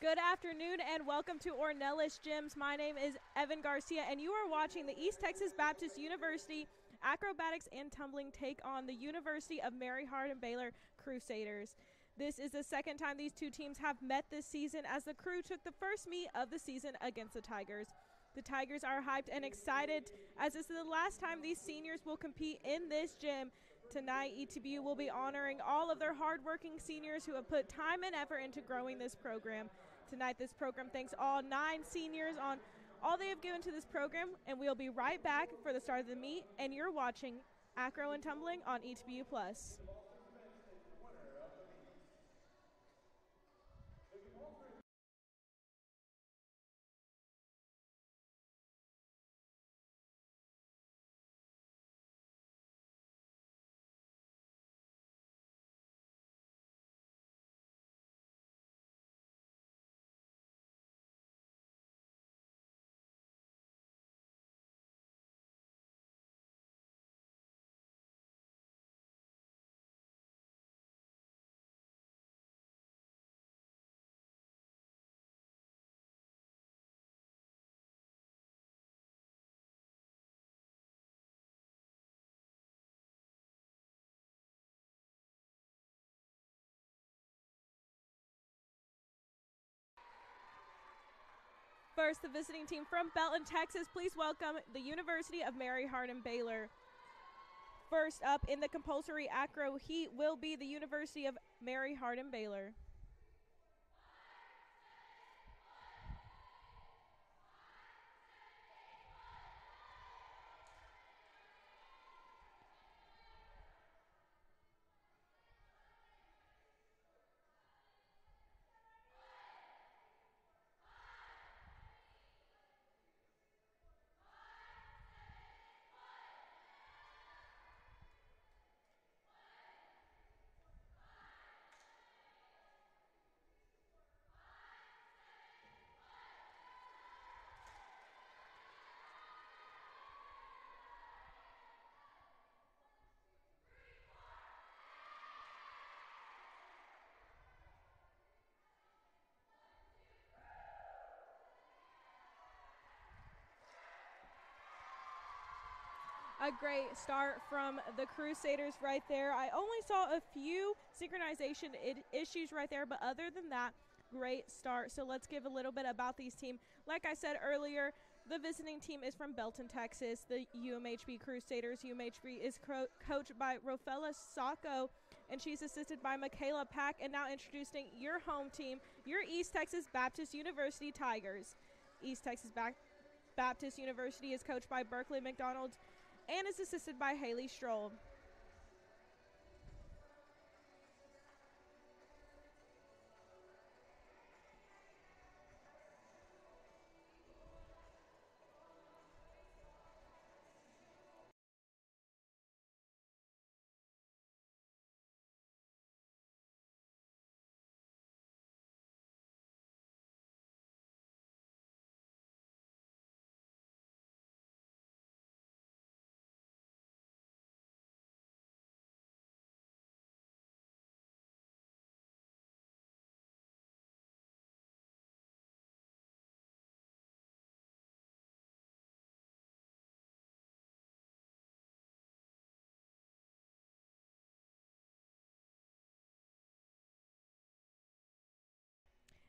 Good afternoon and welcome to Ornelas Gyms. My name is Evan Garcia and you are watching the East Texas Baptist University Acrobatics and Tumbling take on the University of Mary Hardin-Baylor Crusaders. This is the second time these two teams have met this season as the Crew took the first meet of the season against the Tigers. The Tigers are hyped and excited as this is the last time these seniors will compete in this gym. Tonight, ETBU will be honoring all of their hardworking seniors who have put time and effort into growing this program. Tonight, this program thanks all 9 seniors on all they have given to this program, and we'll be right back for the start of the meet, and you're watching Acro and Tumbling on ETBU Plus. First, the visiting team from Belton, Texas. Please welcome the University of Mary Hardin-Baylor. First up in the compulsory acro heat will be the University of Mary Hardin-Baylor. A great start from the Crusaders right there. I only saw a few synchronization issues right there, but other than that, great start. So let's give a little bit about these teams. Like I said earlier, the visiting team is from Belton, Texas, the UMHB Crusaders. UMHB is coached by Rofella Sacco, and she's assisted by Michaela Pack. And now introducing your home team, your East Texas Baptist University Tigers. East Texas Baptist University is coached by Berkeley McDonald and is assisted by Haley Stroll.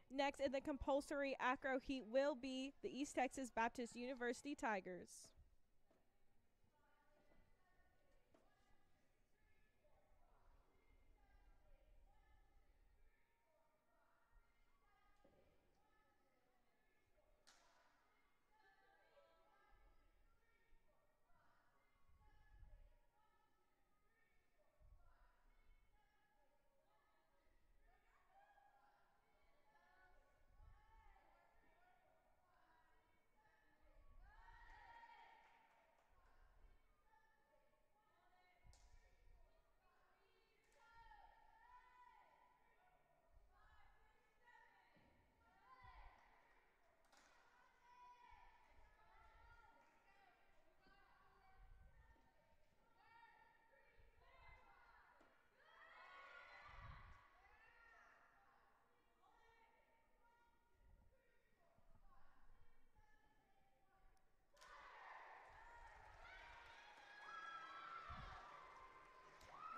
Next in the compulsory acro heat will be the East Texas Baptist University Tigers.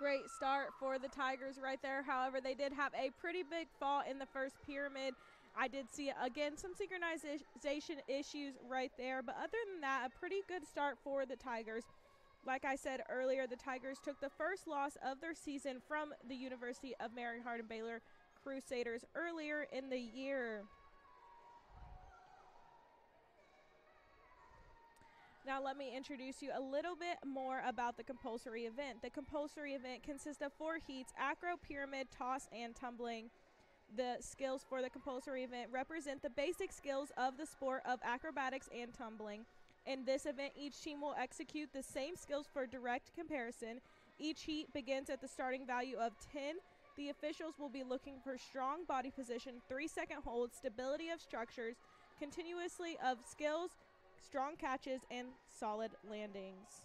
Great start for the Tigers right there. However, they did have a pretty big fall in the first pyramid. I did see, again, some synchronization issues right there. But other than that, a pretty good start for the Tigers. Like I said earlier, the Tigers took the first loss of their season from the University of Mary Hardin-Baylor Crusaders earlier in the year. Now let me introduce you a little bit more about the compulsory event. The compulsory event consists of 4 heats: acro, pyramid, toss, and tumbling. The skills for the compulsory event represent the basic skills of the sport of acrobatics and tumbling. In this event, each team will execute the same skills for direct comparison. Each heat begins at the starting value of 10. The officials will be looking for strong body position, 3-second holds, stability of structures, continuously of skills, strong catches, and solid landings.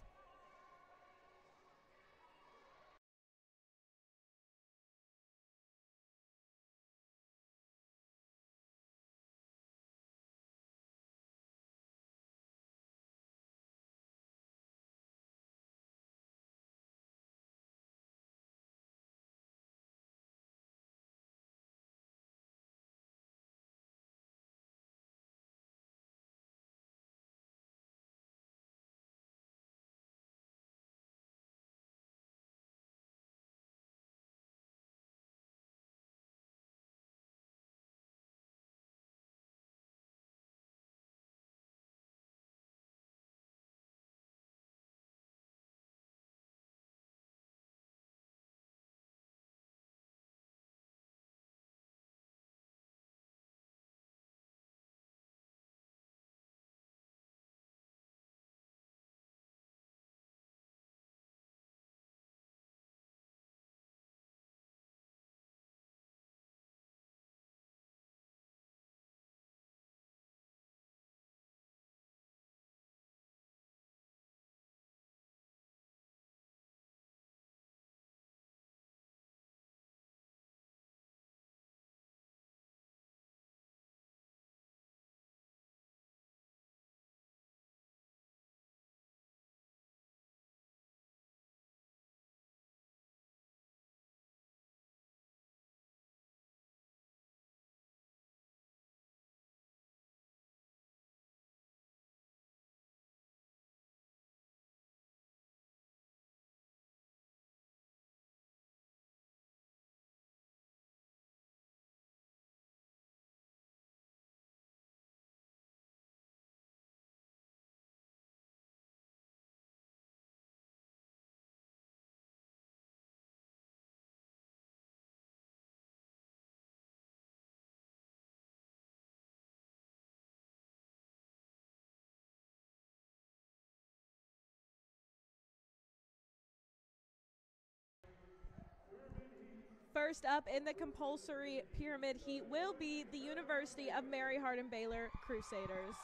First up in the compulsory pyramid heat will be the University of Mary Hardin-Baylor Crusaders.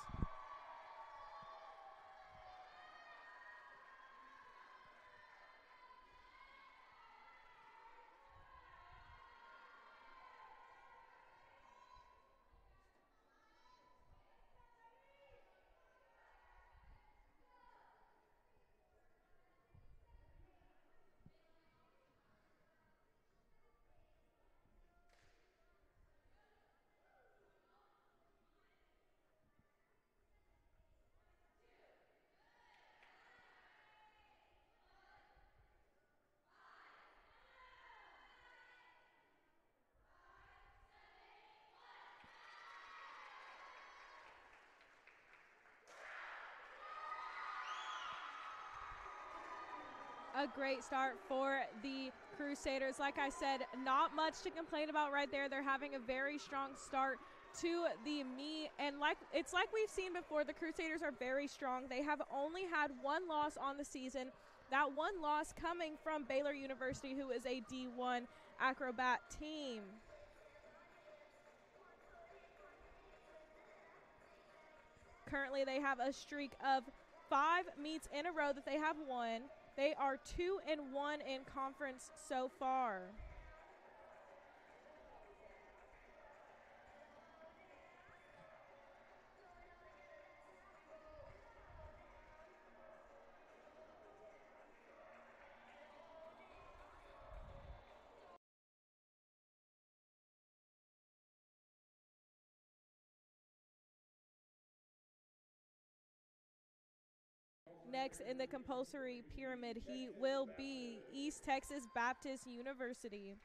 A great start for the Crusaders. Like I said, not much to complain about right there. They're having a very strong start to the meet, and it's like we've seen before, the Crusaders are very strong. They have only had 1 loss on the season. That 1 loss coming from Baylor University, who is a D1 acrobat team. Currently, they have a streak of 5 meets in a row that they have won. They are 2-1 in conference so far. Next in the compulsory pyramid, he will be East Texas Baptist University.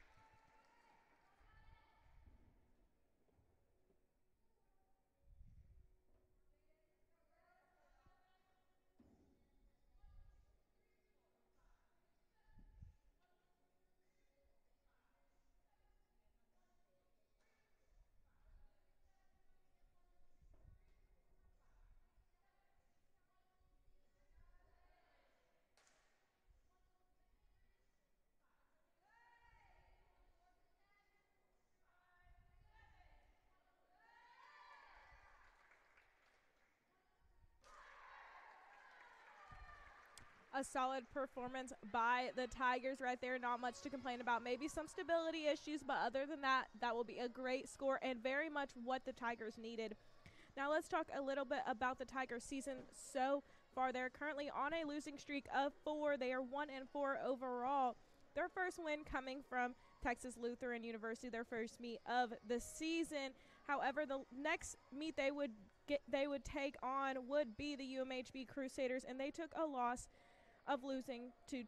A solid performance by the Tigers right there. Not much to complain about. Maybe some stability issues, but other than that, that will be a great score and very much what the Tigers needed. Now let's talk a little bit about the Tigers season so far. They're currently on a losing streak of 4. They are 1-4 overall. Their first win coming from Texas Lutheran University, their first meet of the season. However, the next meet they would take on would be the UMHB Crusaders, and they took a loss of losing to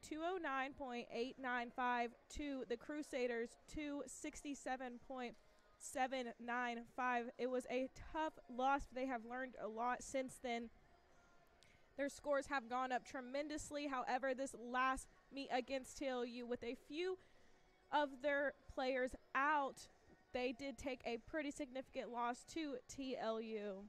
209.895 to the Crusaders, 267.795. It was a tough loss. They have learned a lot since then. Their scores have gone up tremendously. However, this last meet against TLU, with a few of their players out, they did take a pretty significant loss to TLU.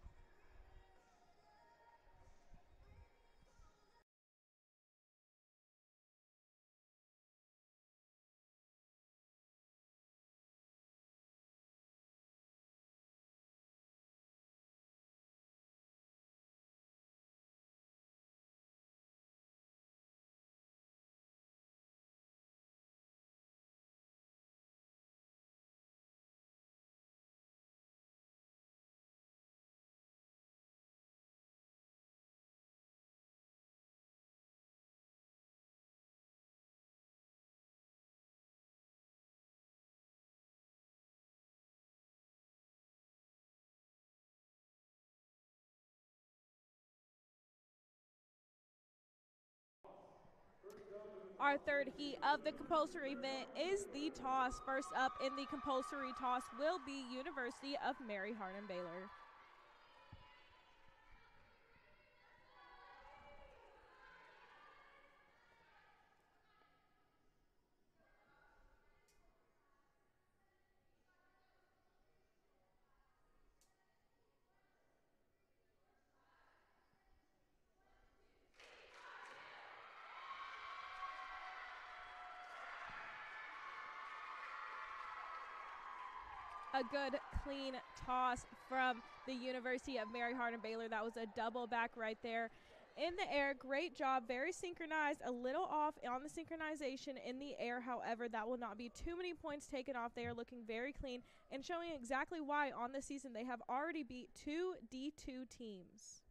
Our third heat of the compulsory event is the toss. First up in the compulsory toss will be University of Mary Hardin-Baylor. A good, clean toss from the University of Mary Hardin-Baylor. That was a double back right there in the air. Great job, very synchronized, a little off on the synchronization in the air. However, that will not be too many points taken off. They are looking very clean and showing exactly why on the season they have already beat 2 D2 teams.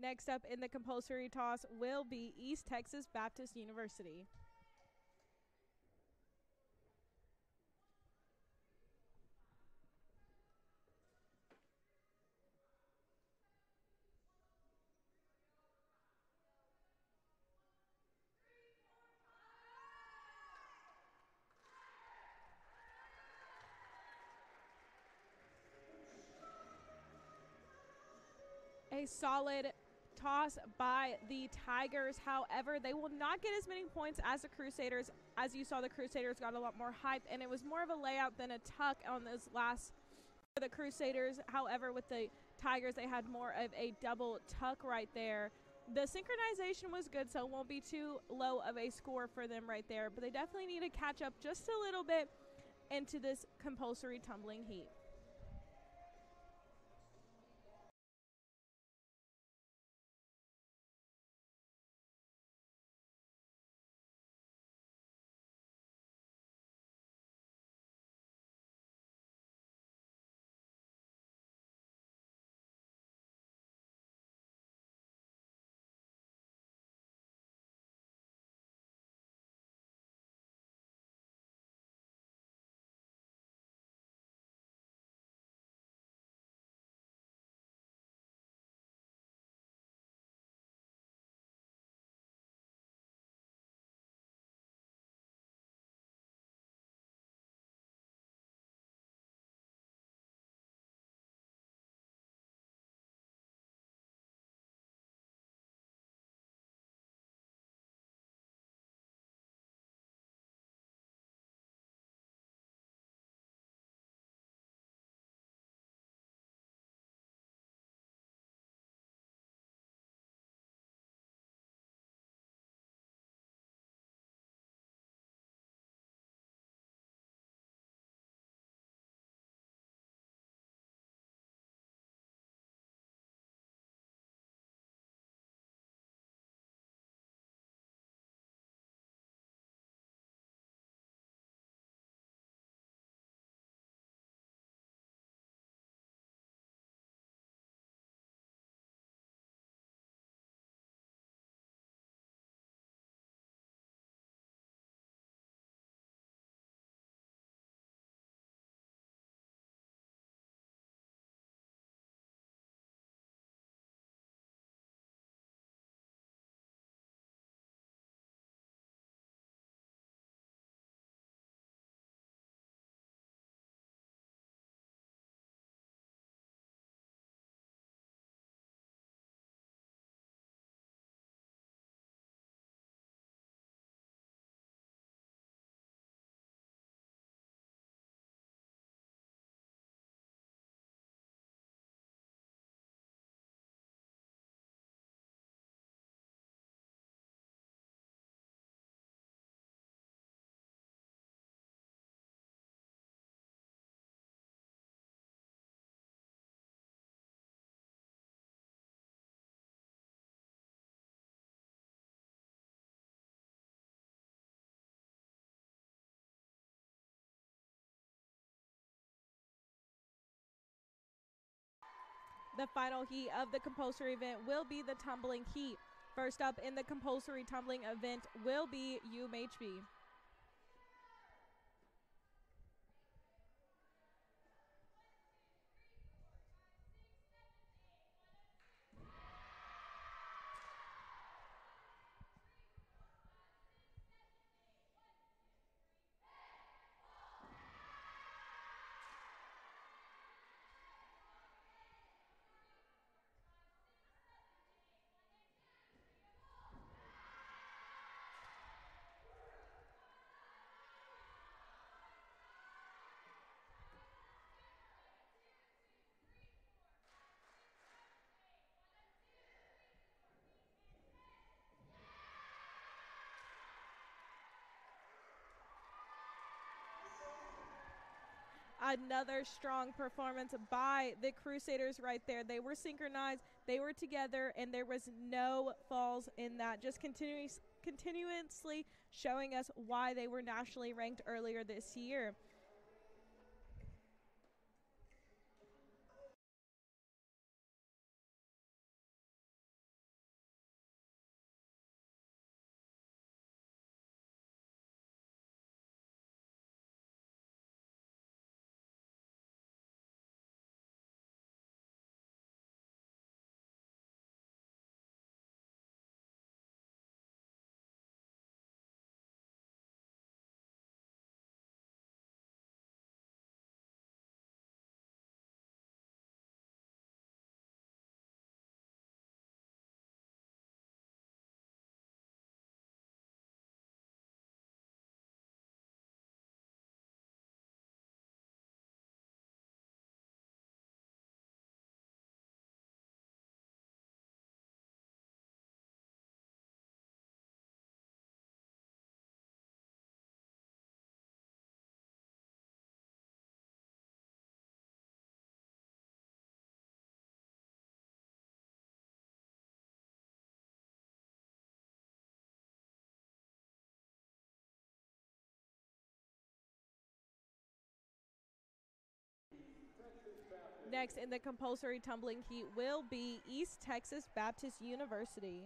Next up in the compulsory toss will be East Texas Baptist University. A solid toss by the Tigers. However, they will not get as many points as the Crusaders. As you saw, the Crusaders got a lot more height, and it was more of a layout than a tuck on this last for the Crusaders. However, with the Tigers, they had more of a double tuck right there The synchronization was good, so it won't be too low of a score for them right there, but they definitely need to catch up just a little bit into this compulsory tumbling heat. The final heat of the compulsory event will be the tumbling heat. First up in the compulsory tumbling event will be UMHB. Another strong performance by the Crusaders right there. They were synchronized, they were together, and there was no falls in that. Just continuously showing us why they were nationally ranked earlier this year. next in the compulsory tumbling heat will be East Texas Baptist University.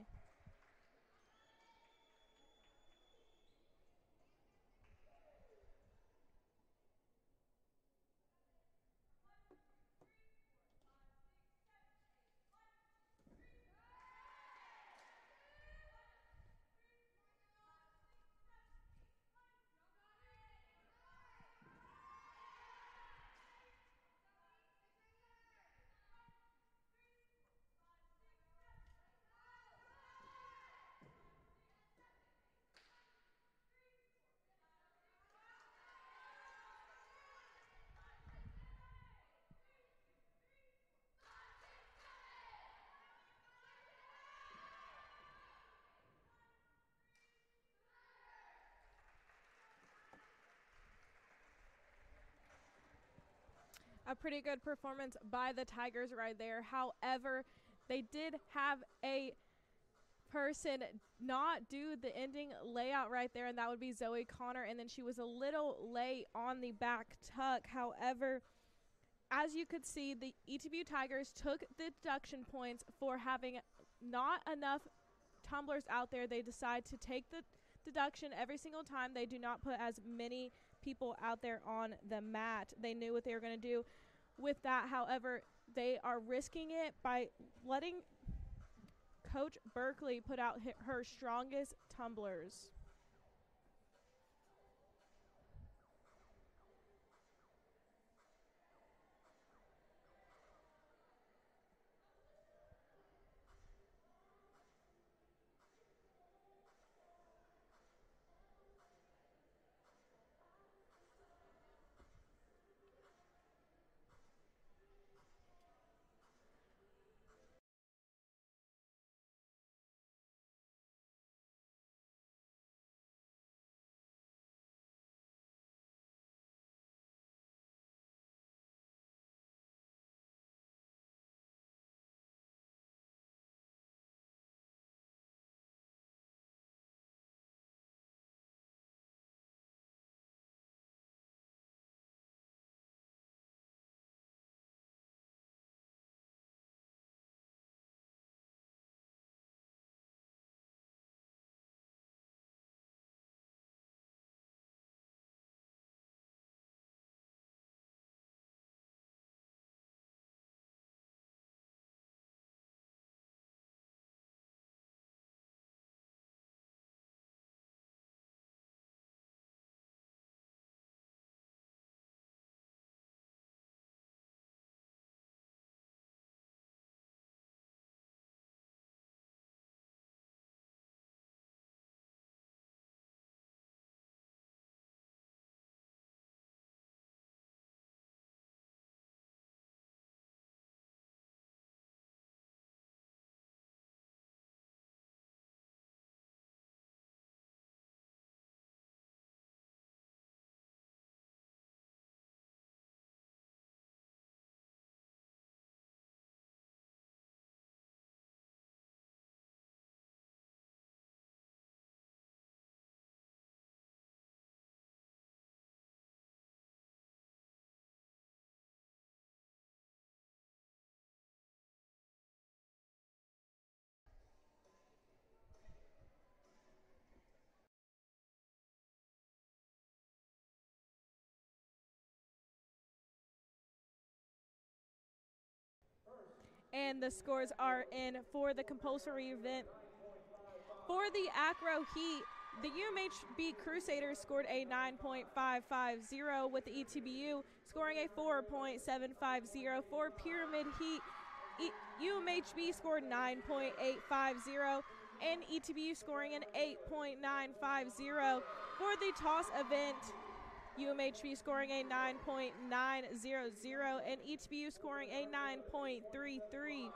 A pretty good performance by the Tigers right there. However, they did have a person not do the ending layout right there, and that would be Zoe Connor, and then she was a little late on the back tuck. However, as you could see, the ETBU Tigers took the deduction points for having not enough tumblers out there. They decide to take the deduction every single time. They do not put as many people out there on the mat. They knew what they were going to do with that. However, they are risking it by letting Coach Berkeley put out her strongest tumblers. And the scores are in for the compulsory event. For the acro heat, the UMHB Crusaders scored a 9.550 with the ETBU scoring a 4.750. For pyramid heat, UMHB scored 9.850 and ETBU scoring an 8.950. For the toss event, UMHB scoring a 9.900 and ETBU scoring a 9.300.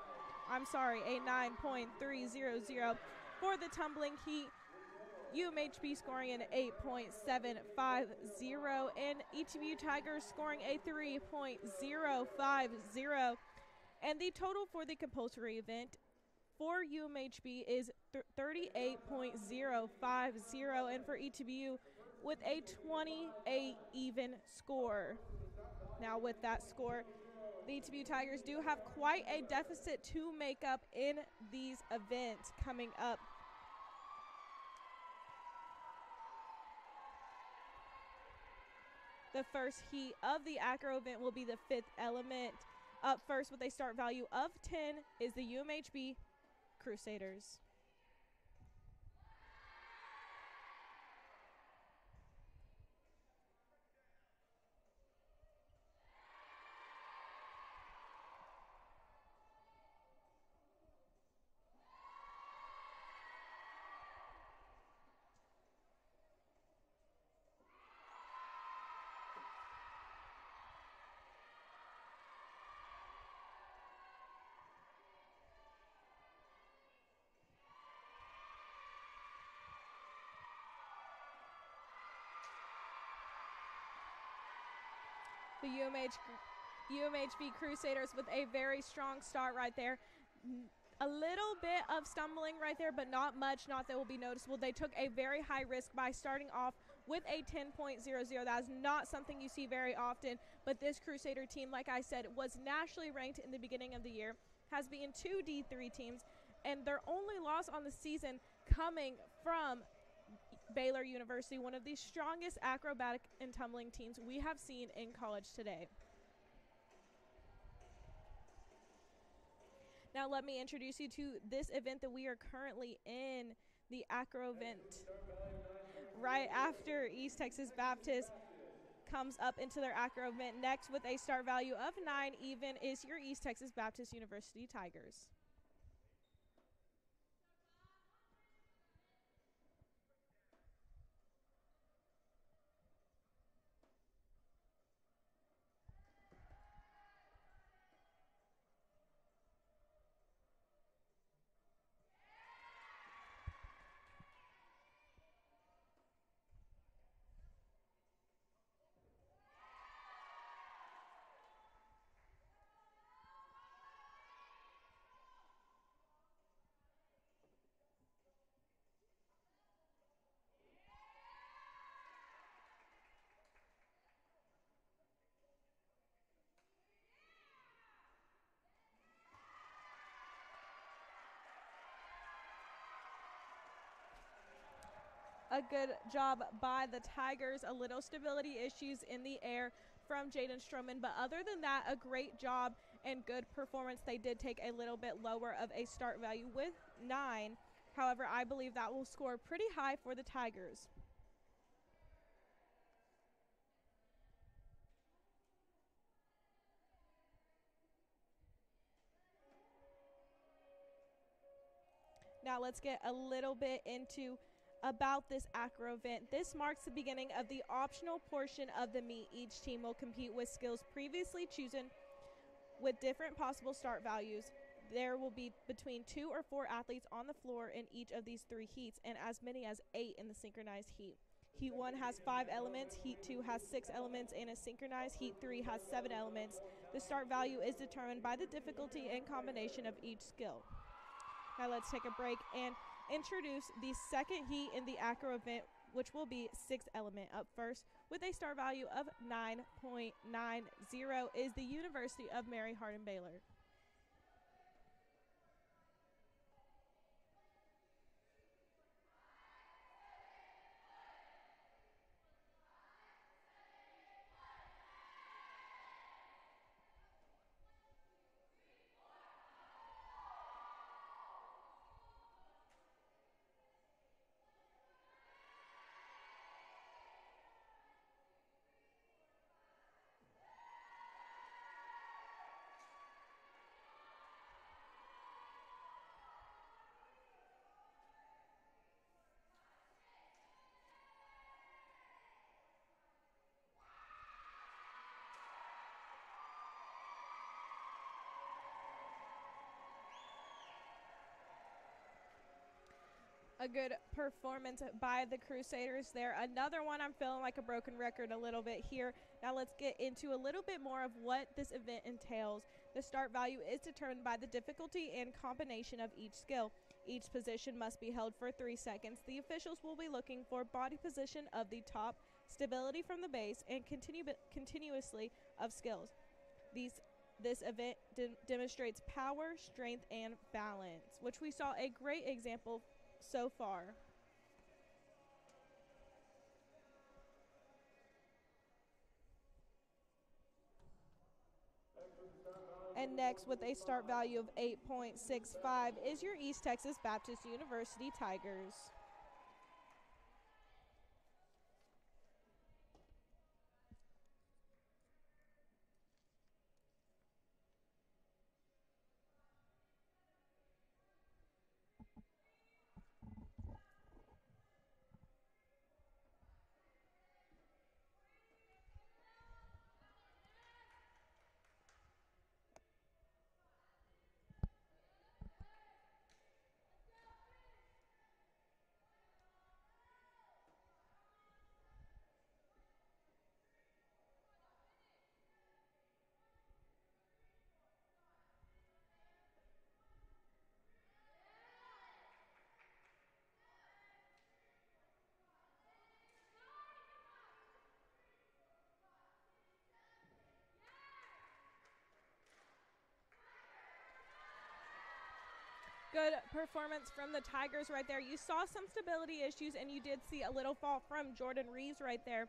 For the tumbling heat, UMHB scoring an 8.750 and ETBU Tigers scoring a 3.050. And the total for the compulsory event for UMHB is 38.050 and for ETBU with a 28 even score. Now with that score, The ETBU Tigers do have quite a deficit to make up in these events coming up. The first heat of the acro event will be the 5th element. Up first with a start value of 10 is the UMHB Crusaders. The UMHB Crusaders with a very strong start right there. A little bit of stumbling right there, but not much, not that will be noticeable. They took a very high risk by starting off with a 10.00. That is not something you see very often, but this Crusader team, like I said, was nationally ranked in the beginning of the year, has beaten 2 D3 teams, and their only loss on the season coming from Baylor University, one of the strongest acrobatic and tumbling teams we have seen in college today. Now let me introduce you to this event that we are currently in, the acro event. Right after East Texas Baptist comes up into their acro event. Next with a start value of 9 even is your East Texas Baptist University Tigers. A good job by the Tigers. A little stability issues in the air from Jaden Stroman, but other than that, a great job and good performance. They did take a little bit lower of a start value with 9. However, I believe that will score pretty high for the Tigers. Now let's get a little bit into about this acro event. This marks the beginning of the optional portion of the meet. Each team will compete with skills previously chosen with different possible start values. There will be between 2 or 4 athletes on the floor in each of these 3 heats, and as many as 8 in the synchronized heat. Heat 1 has 5 elements, Heat 2 has 6 elements, and a synchronized Heat 3 has 7 elements. The start value is determined by the difficulty and combination of each skill. Now let's take a break and introduce the second heat in the acro event, which will be 6th element. Up first with a star value of 9.90 is the University of Mary Hardin-Baylor. A good performance by the Crusaders there. Another one, I'm feeling like a broken record a little bit here. Now let's get into a little bit more of what this event entails. The start value is determined by the difficulty and combination of each skill. Each position must be held for 3 seconds. The officials will be looking for body position of the top, stability from the base, and continuously of skills. this event demonstrates power, strength, and balance, which we saw a great example so far. And next, with a start value of 8.65, is your East Texas Baptist University Tigers. Good performance from the Tigers right there. You saw some stability issues, and you did see a little fall from Jordan Reeves right there.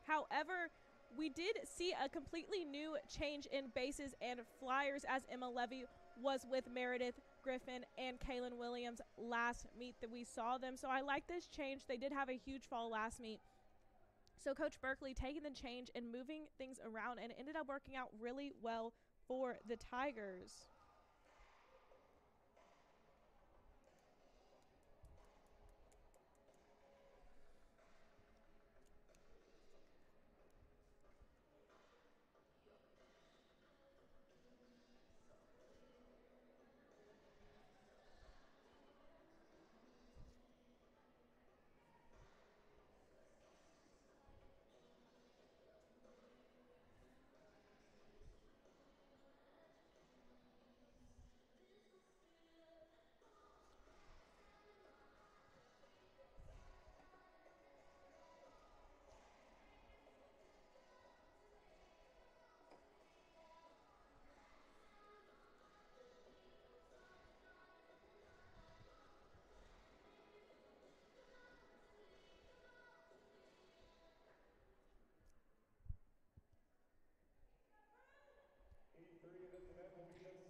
However, we did see a completely new change in bases and flyers as Emma Levy was with Meredith Griffin and Kaylin Williams last meet that we saw them. So I like this change. They did have a huge fall last meet. So Coach Berkeley taking the change and moving things around, and it ended up working out really well for the Tigers.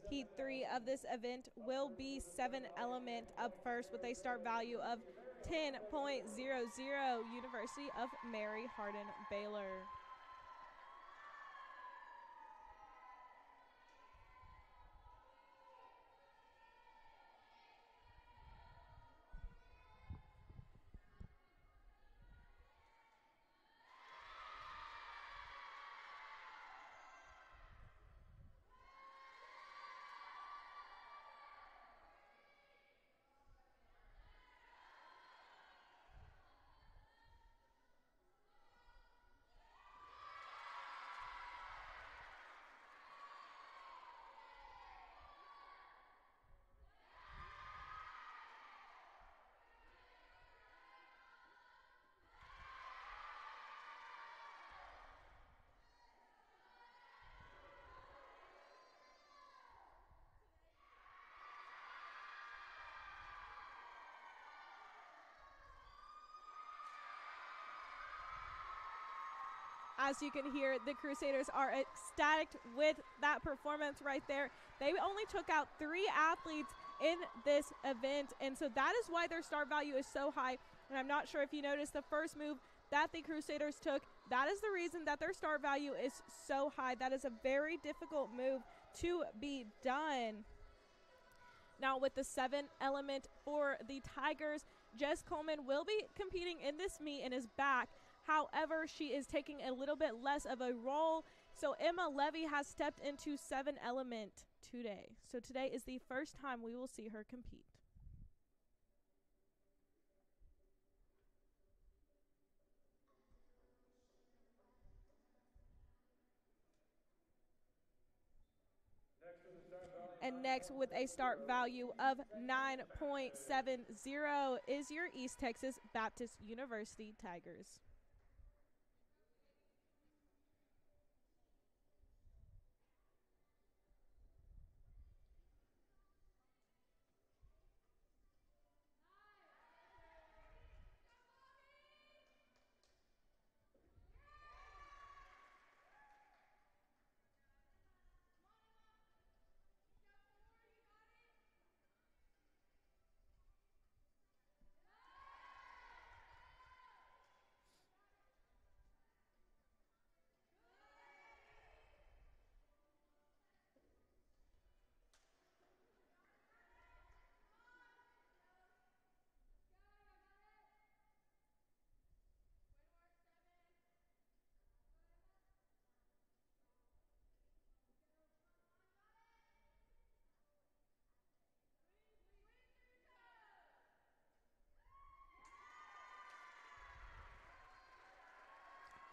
Heat 3 of this event will be 7 element up first with a start value of 10.00, University of Mary Hardin-Baylor. As you can hear, the Crusaders are ecstatic with that performance right there. They only took out 3 athletes in this event, and so that is why their start value is so high. And I'm not sure if you noticed the first move that the Crusaders took, that is the reason that their start value is so high. That is a very difficult move to be done. Now with the 7 element for the Tigers, Jess Coleman will be competing in this meet and is back. However, she is taking a little bit less of a role. So Emma Levy has stepped into 7 element today. So today is the first time we will see her compete. And next with a start value of 9.70 is your East Texas Baptist University Tigers.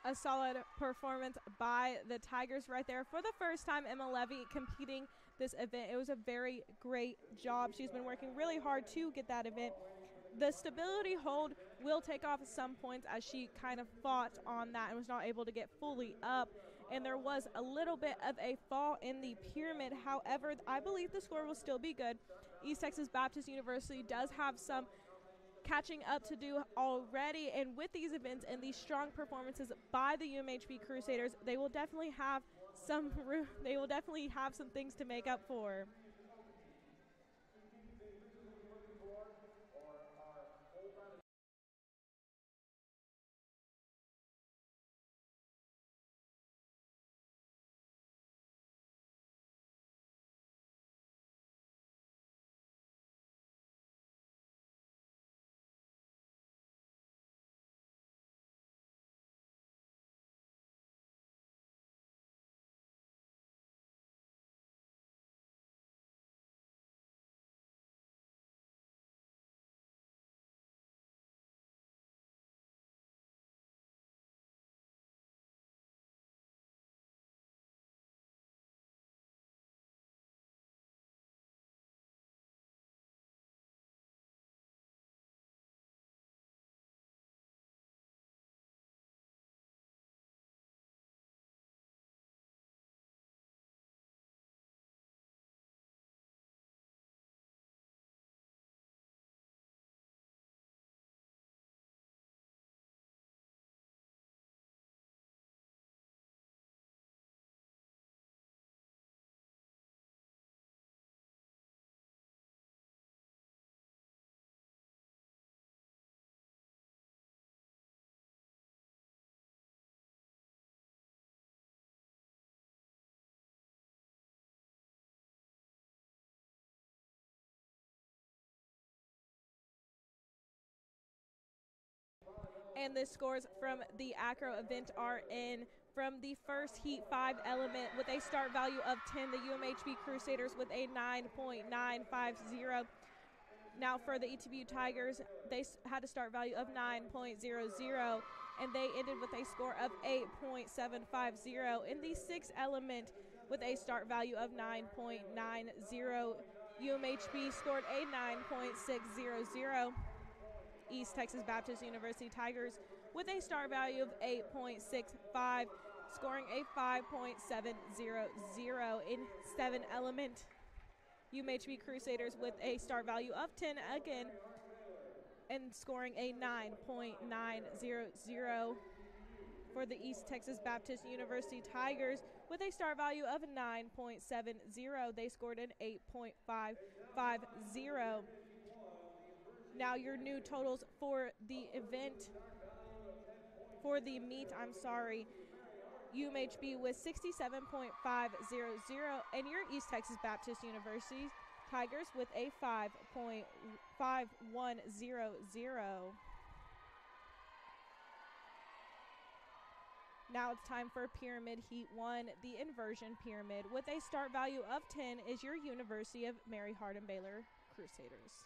A solid performance by the Tigers right there. For the first time, Emma Levy competing this event. It was a very great job. She's been working really hard to get that event. The stability hold will take off some points as she kind of fought on that and was not able to get fully up. And there was a little bit of a fall in the pyramid. However, I believe the score will still be good. East Texas Baptist University does have some catching up to do already, and with these events and these strong performances by the UMHB Crusaders, they will definitely have some things to make up for. And the scores from the acro event are in. From the first heat 5 element with a start value of 10, the UMHB Crusaders with a 9.950. Now for the ETBU Tigers, they had a start value of 9.00, and they ended with a score of 8.750. In the 6th element with a start value of 9.90, UMHB scored a 9.600. East Texas Baptist University Tigers with a start value of 8.65, scoring a 5.700. In 7 element, UMHB Crusaders with a start value of 10 again and scoring a 9.900. For the East Texas Baptist University Tigers with a start value of 9.70, they scored an 8.550. Now your new totals for the event, for the meet, UMHB with 67.500, and your East Texas Baptist University Tigers with a 5.5100. Now it's time for Pyramid Heat 1, the inversion pyramid. With a start value of 10 is your University of Mary Hardin-Baylor Crusaders.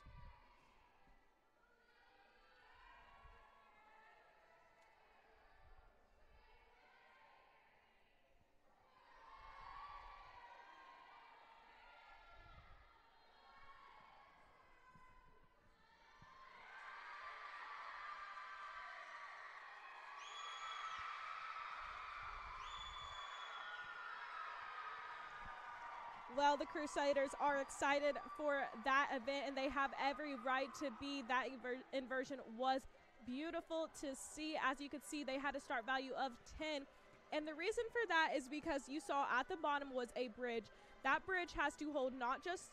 Well, the Crusaders are excited for that event, and they have every right to be. That inversion was beautiful to see. As you could see, they had a start value of 10. And the reason for that is because you saw at the bottom was a bridge. That bridge has to hold not just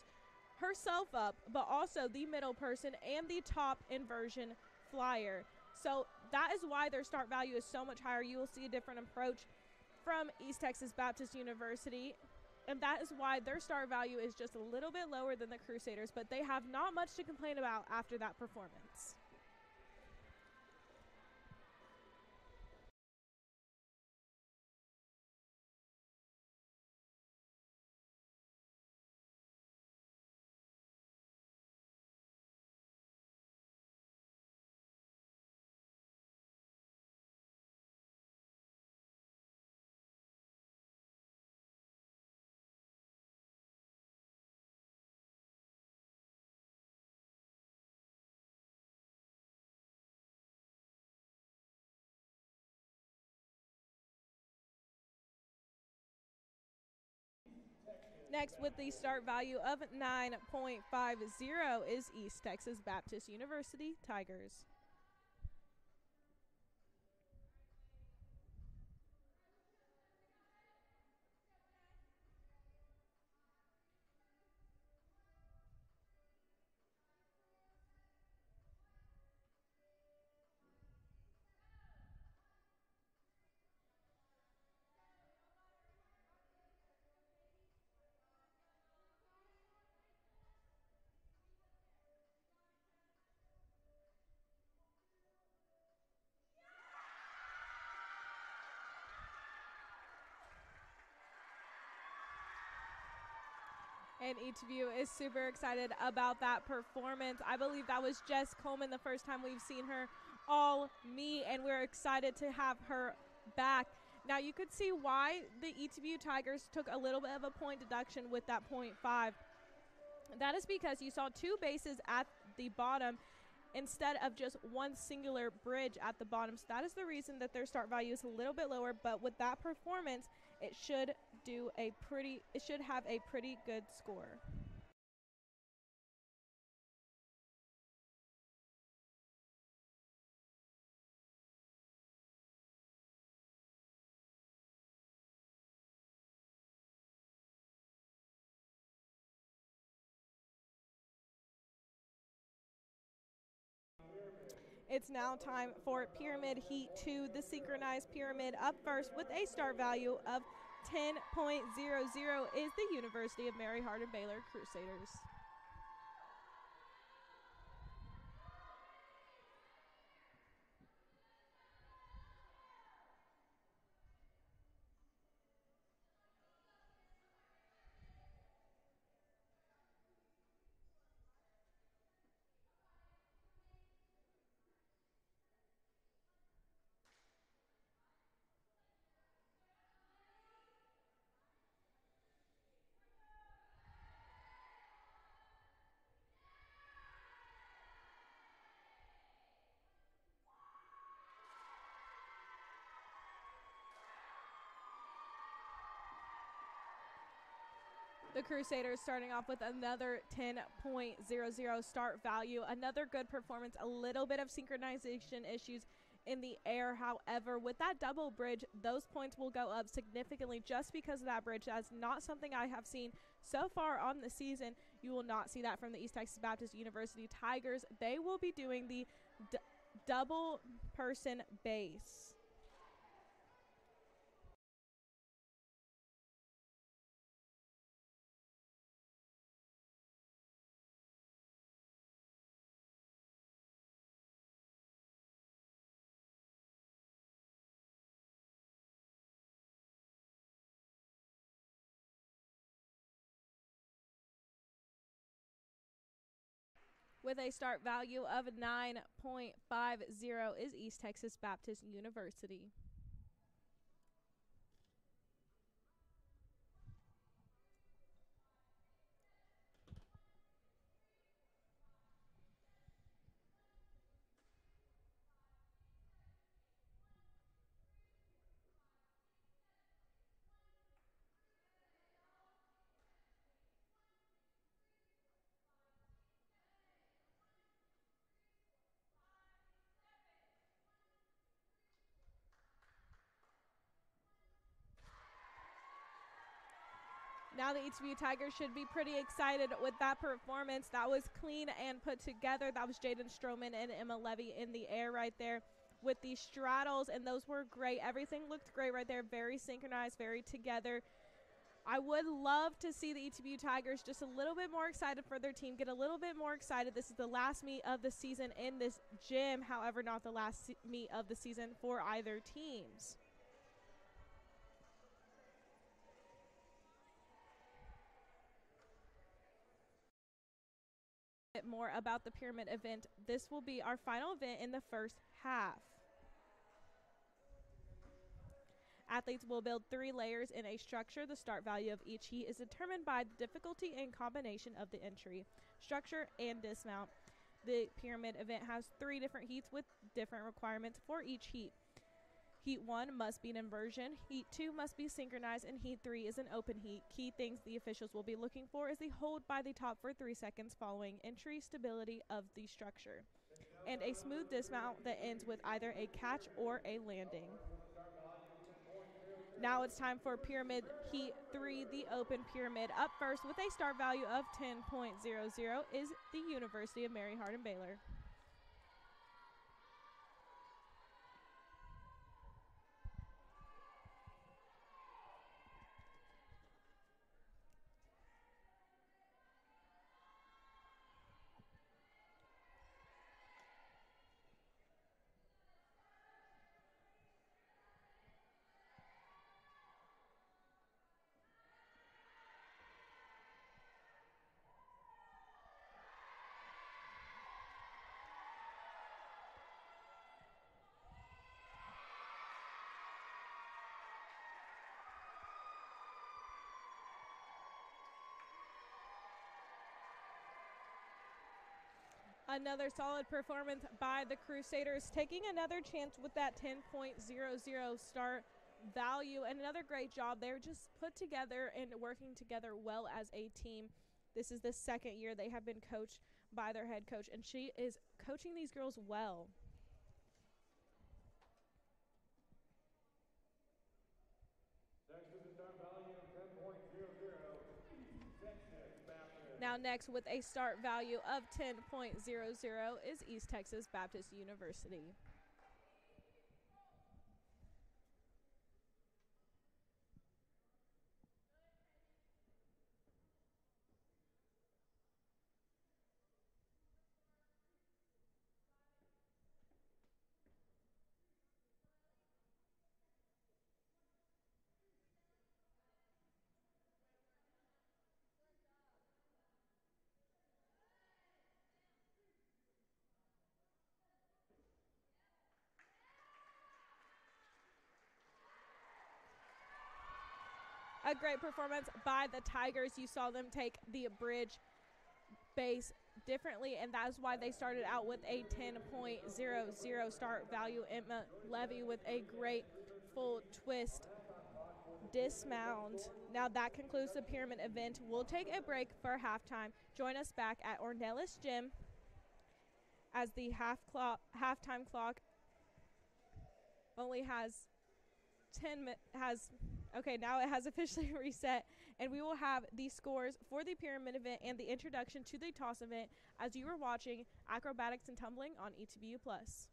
herself up, but also the middle person and the top inversion flyer. So that is why their start value is so much higher. You will see a different approach from East Texas Baptist University. And that is why their start value is just a little bit lower than the Crusaders, but they have not much to complain about after that performance. Next, with the start value of 9.50 is East Texas Baptist University Tigers. And ETBU is super excited about that performance. I believe that was Jess Coleman the first time we've seen her all meet, and we're excited to have her back. Now you could see why the ETBU Tigers took a little bit of a point deduction with that .5. That is because you saw two bases at the bottom instead of just one singular bridge at the bottom. So that is the reason that their start value is a little bit lower, but with that performance, it should have a pretty good score. It's now time for Pyramid Heat 2, the synchronized pyramid. Up first with a start value of 10.00 is the University of Mary Hardin-Baylor Crusaders. The Crusaders starting off with another 10.00 start value. Another good performance, a little bit of synchronization issues in the air. However, with that double bridge, those points will go up significantly just because of that bridge. That's not something I have seen so far on the season. You will not see that from the East Texas Baptist University Tigers. They will be doing the double person base. With a start value of 9.50 is East Texas Baptist University. Now the ETBU Tigers should be pretty excited with that performance. That was clean and put together. That was Jaden Stroman and Emma Levy in the air right there with the straddles, and those were great. Everything looked great right there, very synchronized, very together. I would love to see the ETBU Tigers just a little bit more excited for their team, get a little bit more excited. This is the last meet of the season in this gym, however, not the last meet of the season for either teams. More about the pyramid event. This will be our final event in the first half. Athletes will build 3 layers in a structure. The start value of each heat is determined by the difficulty and combination of the entry, structure, and dismount. The pyramid event has 3 different heats with different requirements for each heat. Heat 1 must be an inversion, Heat 2 must be synchronized, and Heat 3 is an open heat. Key things the officials will be looking for is the hold by the top for 3 seconds following entry stability of the structure, and a smooth dismount that ends with either a catch or a landing. Now it's time for Pyramid Heat 3, the open pyramid. Up first with a start value of 10.00 is the University of Mary Hardin-Baylor. Another solid performance by the Crusaders, taking another chance with that 10.00 start value, and another great job. They're just put together and working together well as a team. This is the second year they have been coached by their head coach, and she is coaching these girls well. Now next with a start value of 10.00 is East Texas Baptist University. A great performance by the Tigers. You saw them take the bridge base differently, and that's why they started out with a 10.00 start value. Emma Levy with a great full twist dismount. Now that concludes the pyramid event. We'll take a break for halftime. Join us back at Ornelas Gym as the halftime clock only has 10 minutes. Okay, now it has officially reset, and we will have the scores for the pyramid event and the introduction to the toss event as you are watching Acrobatics and Tumbling on ETBU Plus.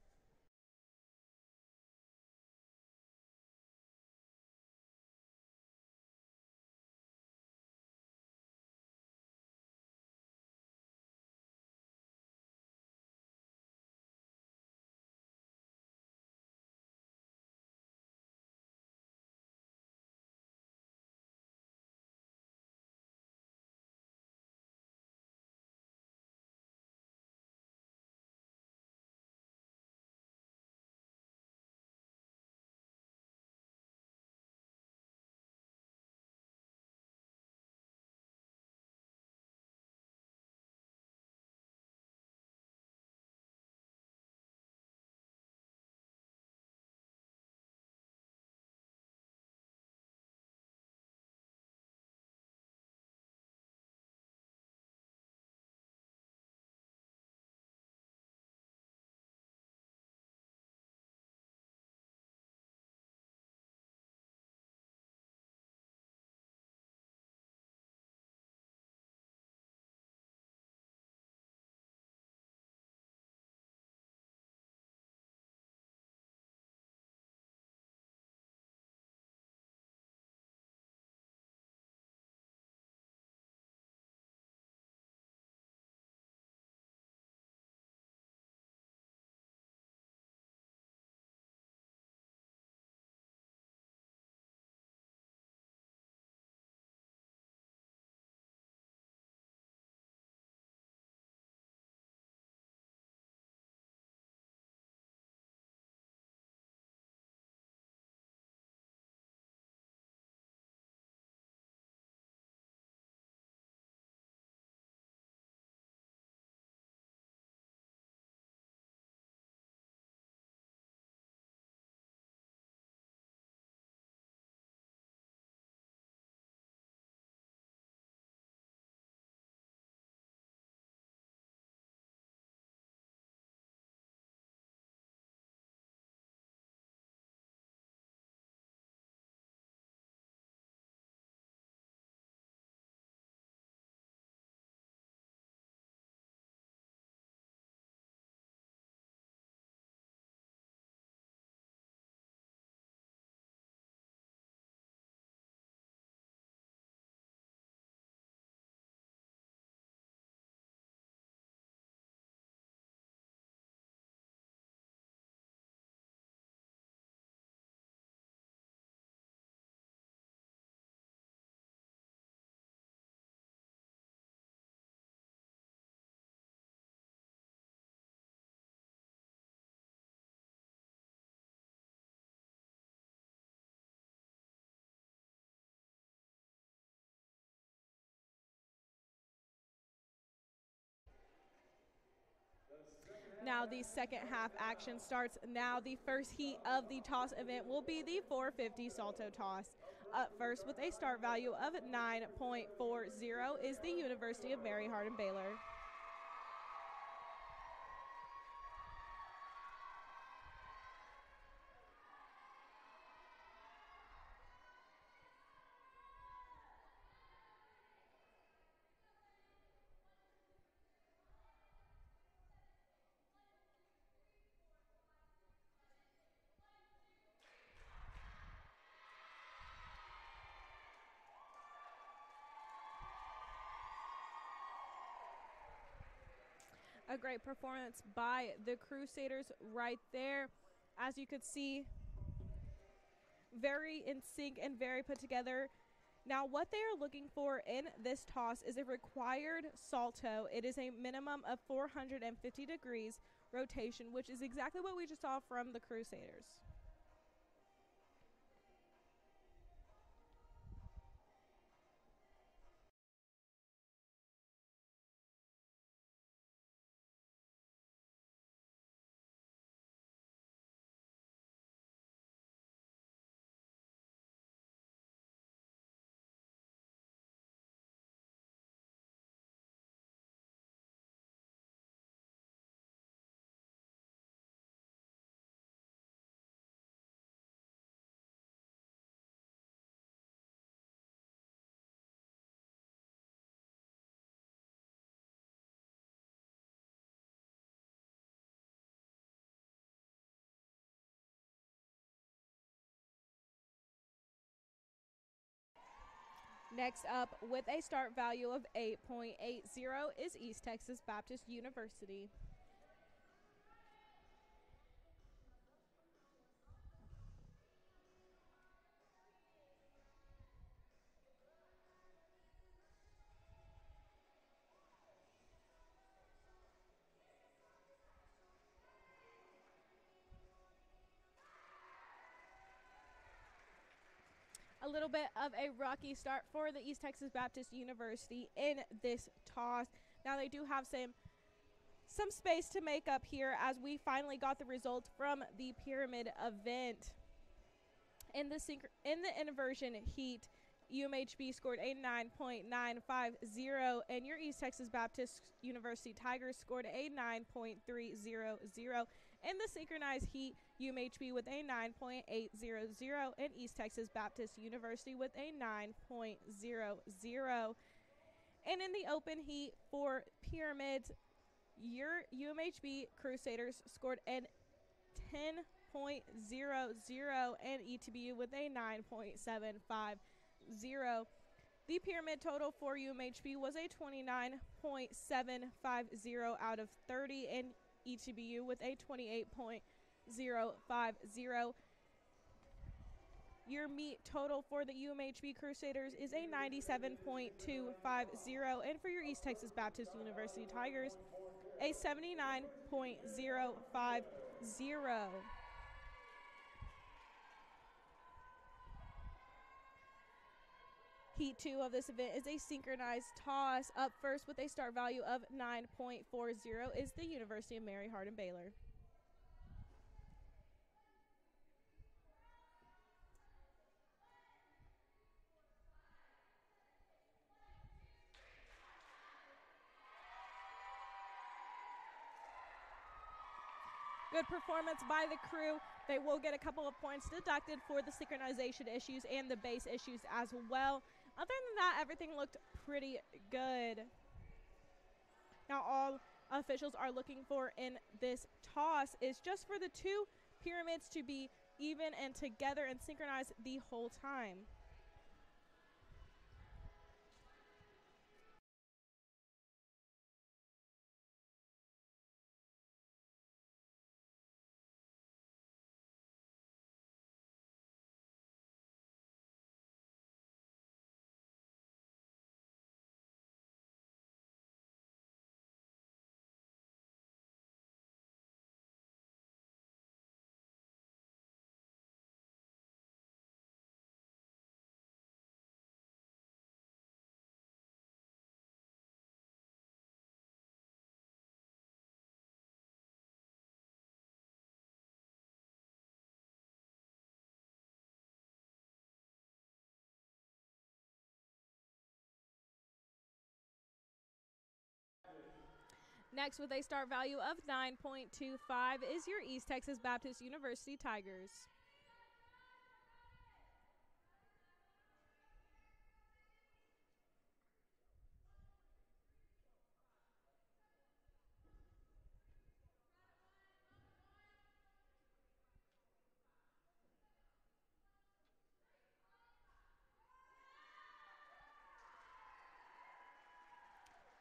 Now the second half action starts now. The first heat of the toss event will be the 450 salto toss. Up first with a start value of 9.40 is the University of Mary Hardin-Baylor. A great performance by the Crusaders right there. As you could see, very in sync and very put together. Now what they are looking for in this toss is a required salto. It is a minimum of 450 degrees rotation, which is exactly what we just saw from the Crusaders. Next up, with a start value of 8.80 is East Texas Baptist University. A little bit of a rocky start for the East Texas Baptist University in this toss. Now they do have some space to make up here as we finally got the results from the pyramid event. In the inversion heat, UMHB scored a 9.950 and your East Texas Baptist University Tigers scored a 9.300. In the synchronized heat, UMHB with a 9.800 and East Texas Baptist University with a 9.00. And in the open heat for pyramids, your UMHB Crusaders scored a 10.00 and ETBU with a 9.750. The pyramid total for UMHB was a 29.750 out of 30 and ETBU with a 28.050. Your meet total for the UMHB Crusaders is a 97.250, and for your East Texas Baptist University Tigers, a 79.050. Heat 2 of this event is a synchronized toss. Up first with a start value of 9.40 is the University of Mary Hardin-Baylor. Good performance by the crew. They will get a couple of points deducted for the synchronization issues and the base issues as well. Other than that, everything looked pretty good. Now all officials are looking for in this toss is just for the two pyramids to be even and together and synchronized the whole time. Next, with a start value of 9.25, is your East Texas Baptist University Tigers.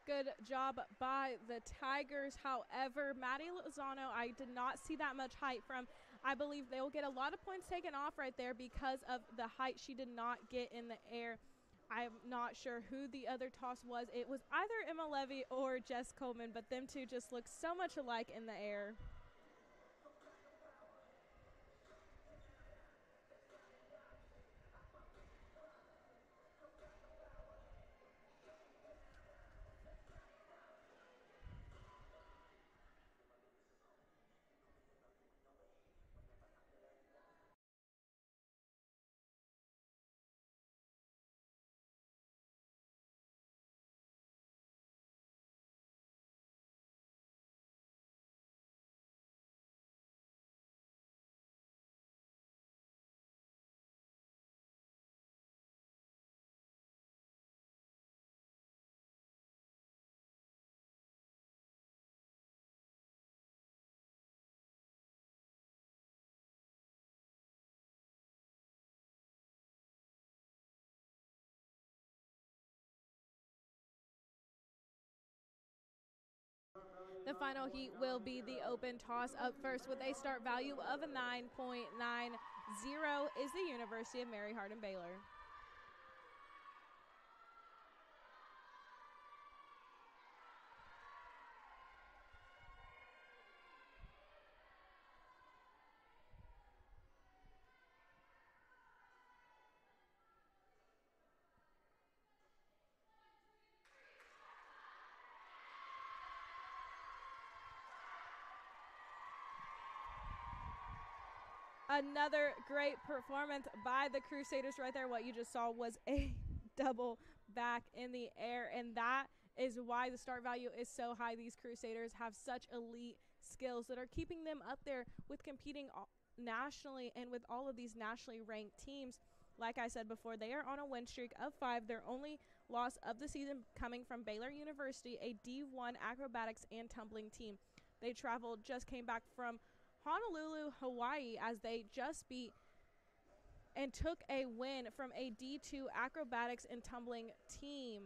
Good job by the Tigers. However, Maddie Lozano, I did not see that much height from. I believe they will get a lot of points taken off right there because of the height she did not get in the air. I'm not sure who the other toss was. It was either Emma Levy or Jess Coleman, but them two just look so much alike in the air. The final heat will be the open toss. Up first with a start value of 9.90 is the University of Mary Hardin-Baylor. Another great performance by the Crusaders right there. What you just saw was a double back in the air, and that is why the start value is so high. These Crusaders have such elite skills that are keeping them up there with competing nationally and with all of these nationally ranked teams. Like I said before, they are on a win streak of 5. Their only loss of the season coming from Baylor University, a D1 acrobatics and tumbling team. They just came back from Honolulu, Hawaii, as they just beat and took a win from a D2 acrobatics and tumbling team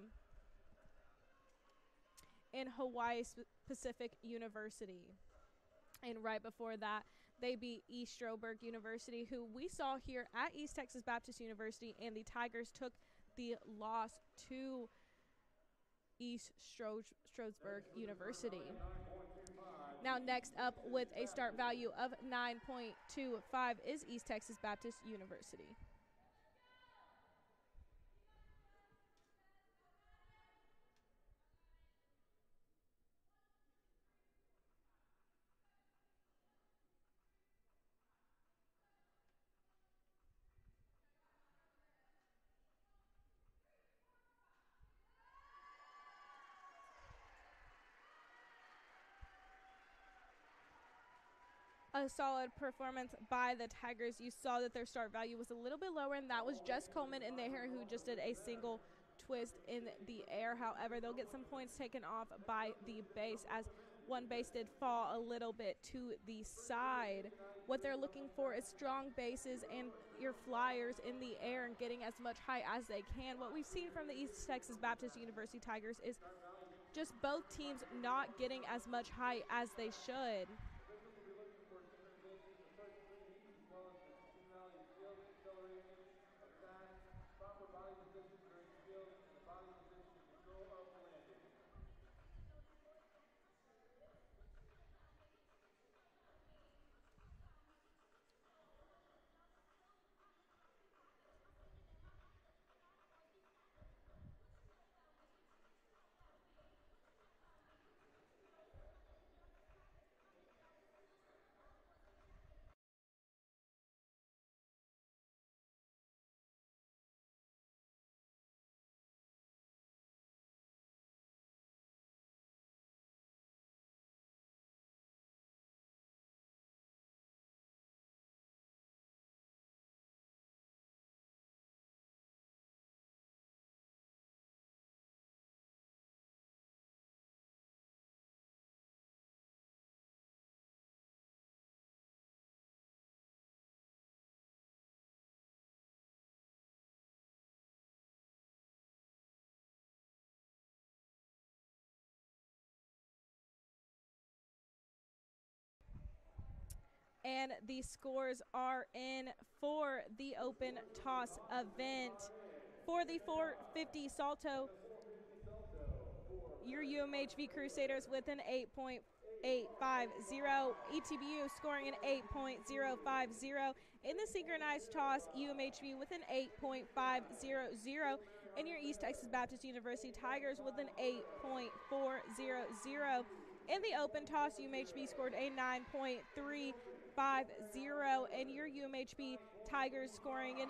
in Hawaii Pacific University. And right before that, they beat East Stroberg University, who we saw here at East Texas Baptist University, and the Tigers took the loss to East Stroberg University. Now next up with a start value of 9.25 is East Texas Baptist University. A solid performance by the Tigers. You saw that their start value was a little bit lower, and that was Jess Coleman in there who just did a single twist in the air. However, they'll get some points taken off by the base, as one base did fall a little bit to the side. What they're looking for is strong bases and your flyers in the air and getting as much height as they can. What we've seen from the East Texas Baptist University Tigers is just both teams not getting as much height as they should. And the scores are in for the open toss event. For the 450 salto, your UMHB Crusaders with an 8.850. ETBU scoring an 8.050. In the synchronized toss, UMHB with an 8.500. And your East Texas Baptist University Tigers with an 8.400. In the open toss, UMHB scored a 9.350, and your UMHB Tigers scoring an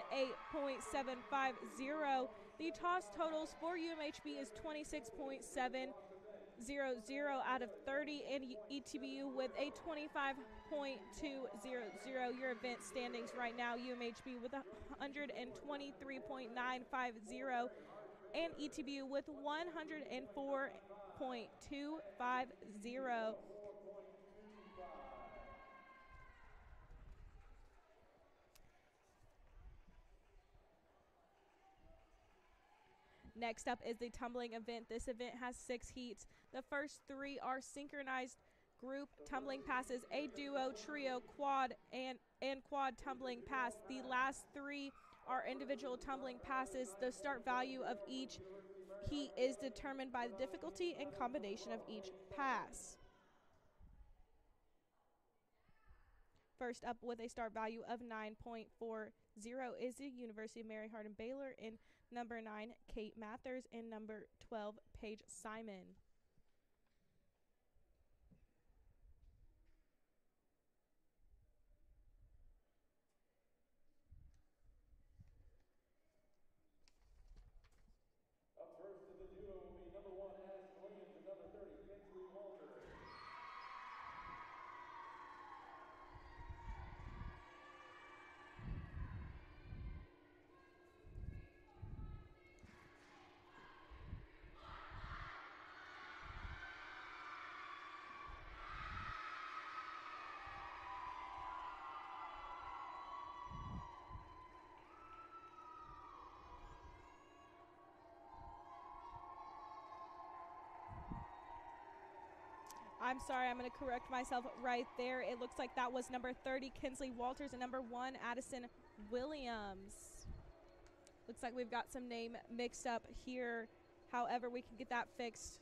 8.750. The toss totals for UMHB is 26.700 out of 30, and ETBU with a 25.200. Your event standings right now, UMHB with 123.950, and ETBU with 104.250. Next up is the tumbling event. This event has 6 heats. The first 3 are synchronized group tumbling passes, a duo, trio, quad, and quad tumbling pass. The last 3 are individual tumbling passes. The start value of each heat is determined by the difficulty and combination of each pass. First up with a start value of 9.40 is the University of Mary Hardin-Baylor in number 9, Kate Mathers, and number 12, Paige Simon. Up first in the duo will be number 1, Ash Williams, and number 30, Kinsley Walter. I'm sorry, I'm going to correct myself right there. It looks like that was number 30, Kinsley Walters, and number 1, Addison Williams. Looks like we've got some name mixed up here. However, we can get that fixed.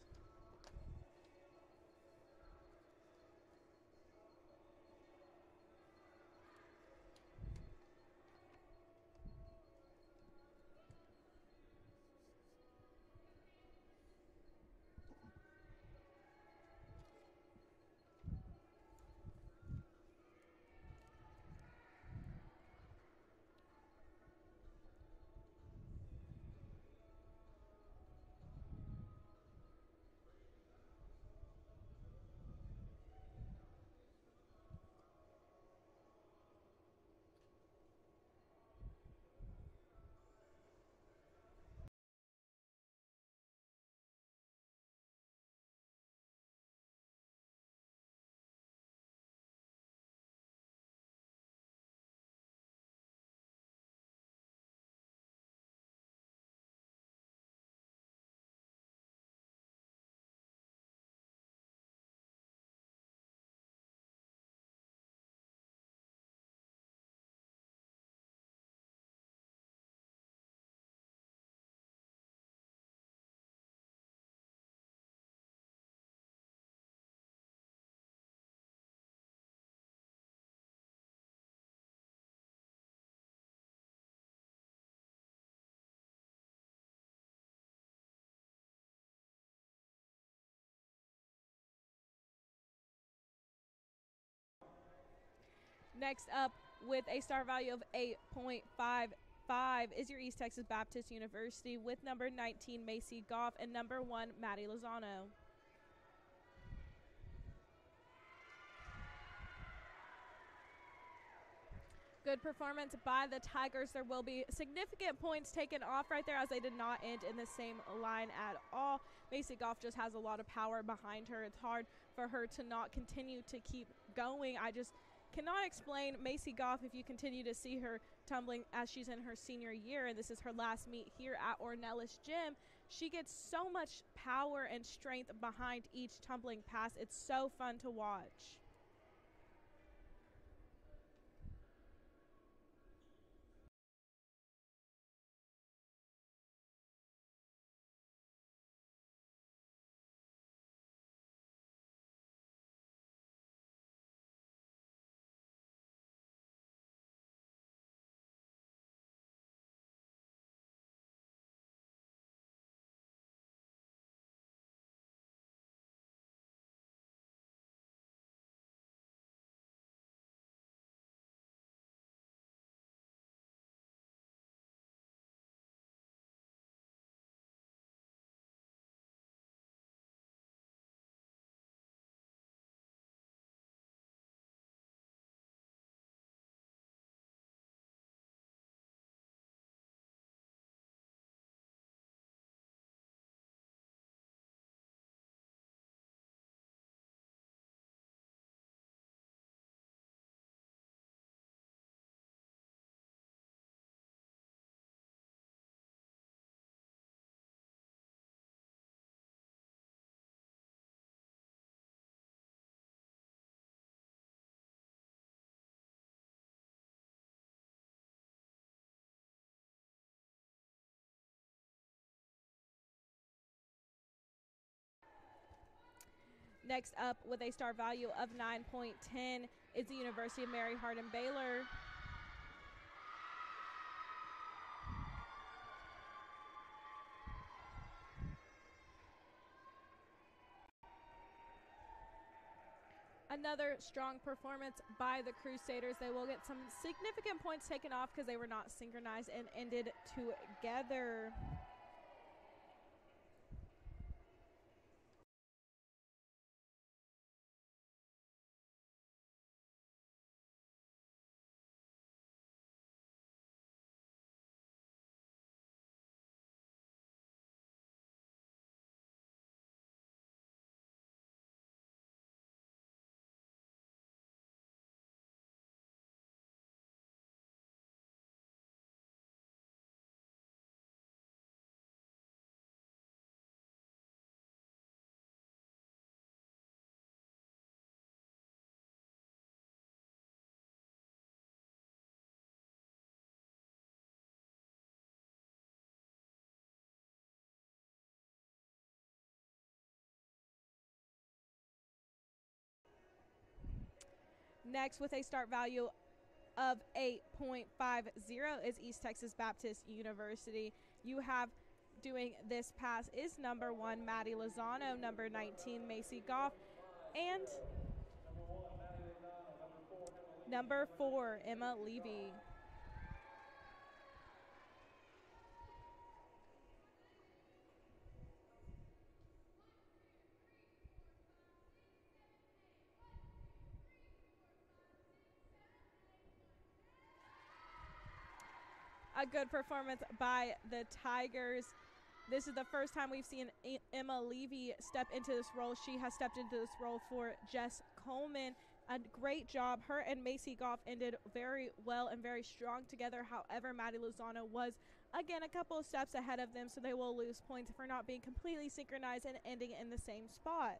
Next up with a star value of 8.55 is your East Texas Baptist University with number 19, Macy Goff, and number 1, Maddie Lozano. Good performance by the Tigers. There will be significant points taken off right there as they did not end in the same line at all. Macy Goff just has a lot of power behind her. It's hard for her to not continue to keep going. I just cannot explain Macy Goff if you continue to see her tumbling as she's in her senior year, and this is her last meet here at Ornelas Gym. She gets so much power and strength behind each tumbling pass. It's so fun to watch. Next up with a start value of 9.10 is the University of Mary Hardin-Baylor. Another strong performance by the Crusaders. They will get some significant points taken off because they were not synchronized and ended together. Next, with a start value of 8.50 is East Texas Baptist University. You have doing this pass is number 1, Maddie Lozano, number 19, Macy Goff, and number 4, Emma Levy. A good performance by the Tigers. This is the first time we've seen Emma Levy step into this role. She has stepped into this role for Jess Coleman. A great job. Her and Macy Goff ended very well and very strong together. However, Maddie Lozano was, again, a couple of steps ahead of them, so they will lose points for not being completely synchronized and ending in the same spot.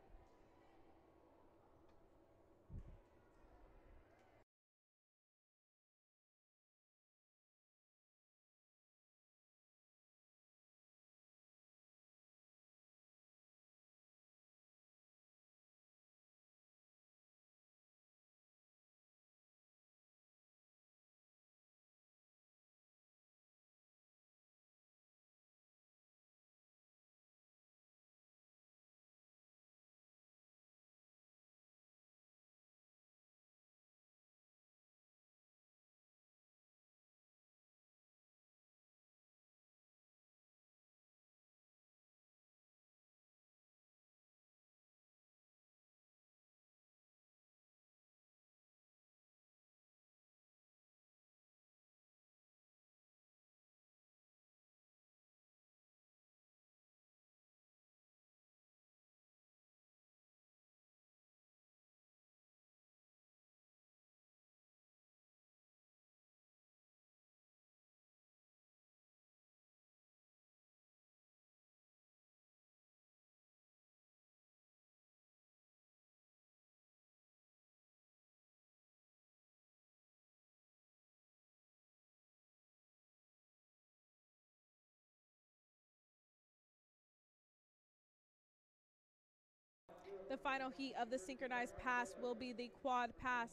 The final heat of the synchronized pass will be the quad pass.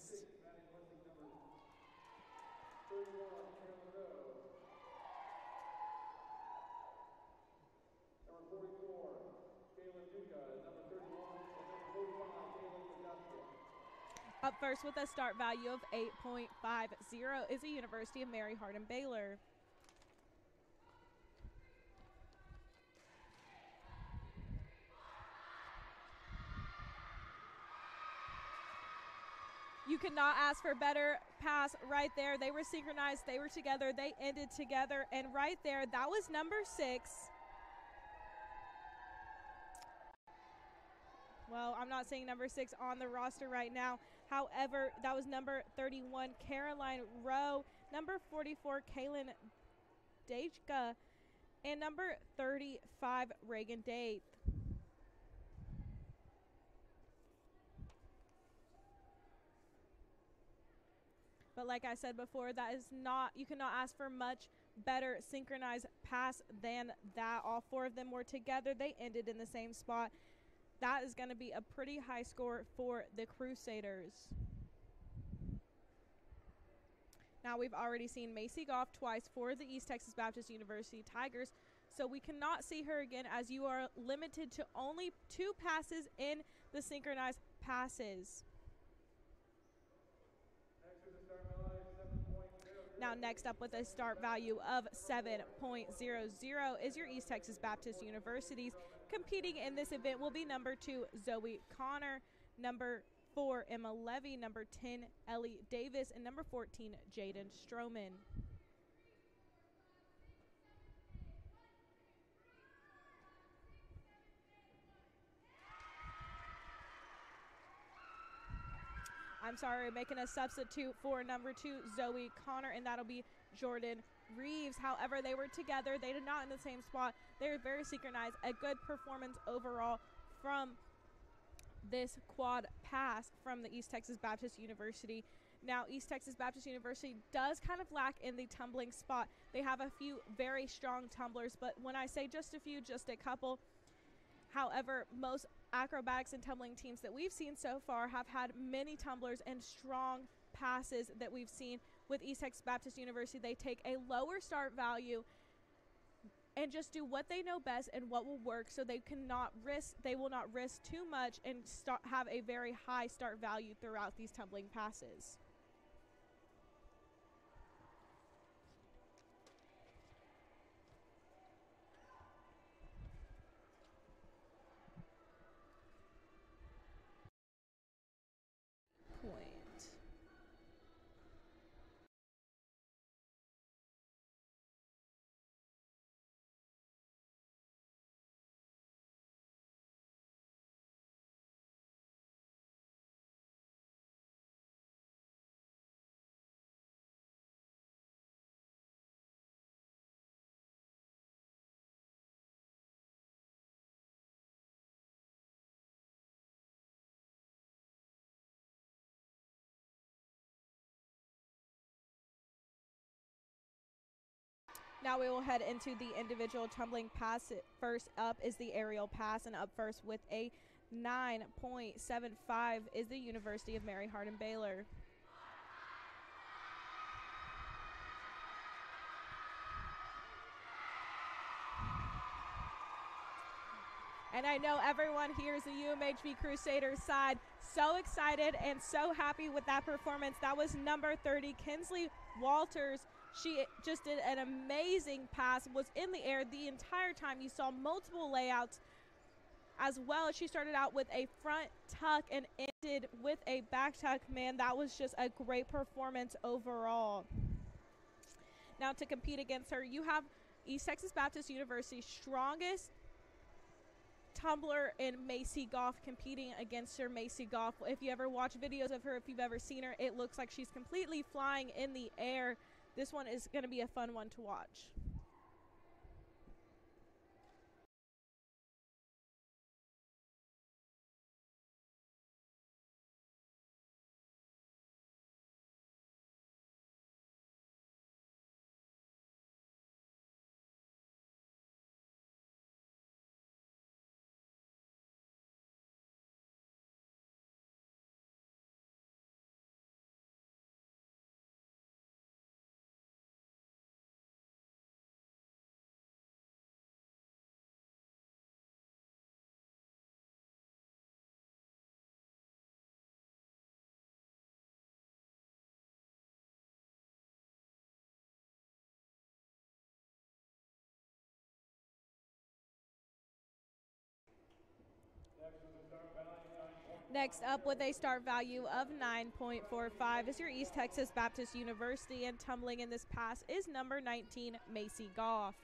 Up first with a start value of 8.50 is the University of Mary Hardin-Baylor. You could not ask for a better pass right there. They were synchronized. They were together. They ended together. And right there, that was number 6. Well, I'm not saying number 6 on the roster right now. However, that was number 31, Caroline Rowe, number 44, Kaylin Dejka, and number 35, Reagan Date. But like I said before, that is not, you cannot ask for much better synchronized pass than that. All 4 of them were together. They ended in the same spot. That is going to be a pretty high score for the Crusaders. Now, we've already seen Macy Goff twice for the East Texas Baptist University Tigers, so we cannot see her again as you are limited to only 2 passes in the synchronized passes. Now, next up with a start value of 7.00 is your East Texas Baptist University's. Competing in this event will be number 2, Zoe Connor, number 4, Emma Levy, number 10, Ellie Davis, and number 14, Jaden Stroman. I'm sorry, making a substitute for number 2, Zoe Connor, and that'll be Jordan Reeves. However, they were together. They did not in the same spot. They were very synchronized. A good performance overall from this quad pass from the East Texas Baptist University. Now, East Texas Baptist University does kind of lack in the tumbling spot. They have a few very strong tumblers, but when I say just a few, just a couple. However, most acrobatics and tumbling teams that we've seen so far have had many tumblers and strong passes that we've seen. With East Texas Baptist University, they take a lower start value and just do what they know best and what will work, so they will not risk too much and have a very high start value throughout these tumbling passes. Now we will head into the individual tumbling pass. First up is the aerial pass, and up first with a 9.75 is the University of Mary Hardin-Baylor. And I know everyone here is the UMHB Crusaders side. So excited and so happy with that performance. That was number 30, Kinsley Walters. She just did an amazing pass, was in the air the entire time. You saw multiple layouts as well. She started out with a front tuck and ended with a back tuck. Man, that was just a great performance overall. Now to compete against her, you have East Texas Baptist University's strongest tumbler in Macy Goff competing against her. Macy Goff, if you ever watch videos of her, if you've ever seen her, it looks like she's completely flying in the air. This one is going to be a fun one to watch. Next up with a start value of 9.45 is your East Texas Baptist University, and tumbling in this pass is number 19, Macy Goff.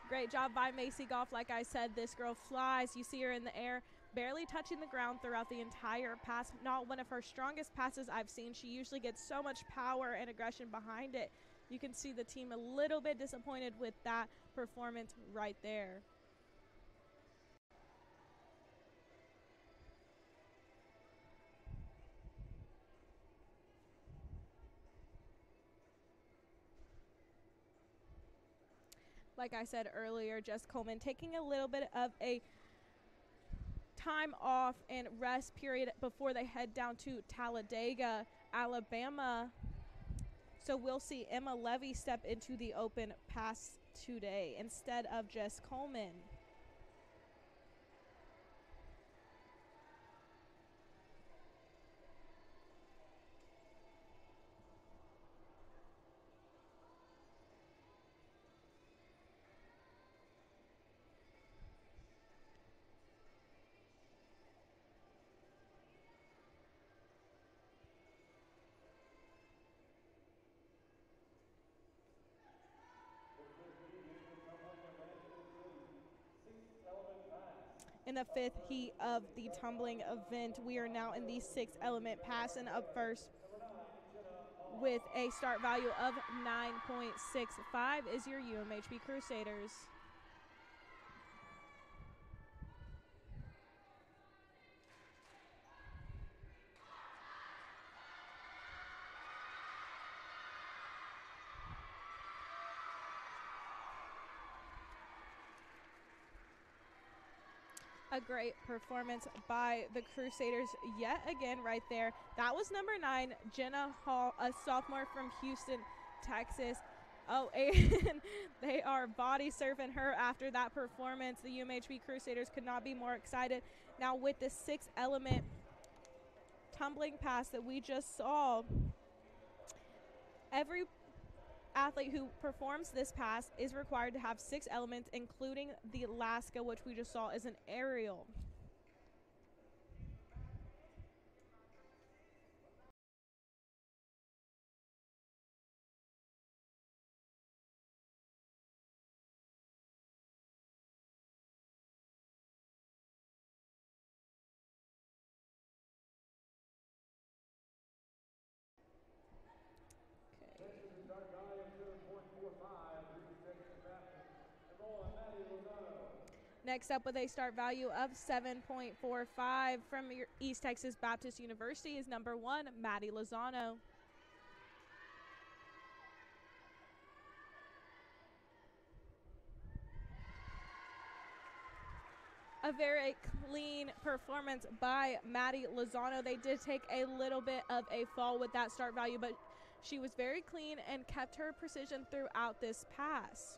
Great job by Macy Goff. Like I said, this girl flies. You see her in the air, barely touching the ground throughout the entire pass. Not one of her strongest passes I've seen. She usually gets so much power and aggression behind it. You can see the team a little bit disappointed with that performance right there. like I said earlier, Jess Coleman taking a little bit of a time off and rest period before they head down to Talladega, Alabama. So we'll see Emma Levy step into the open pass today instead of Jess Coleman. In the fifth heat of the tumbling event, we are now in the sixth element pass, and up first with a start value of 9.65 is your UMHB Crusaders. A great performance by the Crusaders yet again right there. That was number 9, Jenna Hall, a sophomore from Houston, Texas. Oh, and they are body surfing her after that performance. The UMHB Crusaders could not be more excited. Now with the sixth element tumbling pass that we just saw, every athlete who performs this pass is required to have 6 elements, including the Alaska, which we just saw is an aerial. Next up with a start value of 7.45 from your East Texas Baptist University is number 1, Maddie Lozano. A very clean performance by Maddie Lozano. They did take a little bit of a fall with that start value, but she was very clean and kept her precision throughout this pass.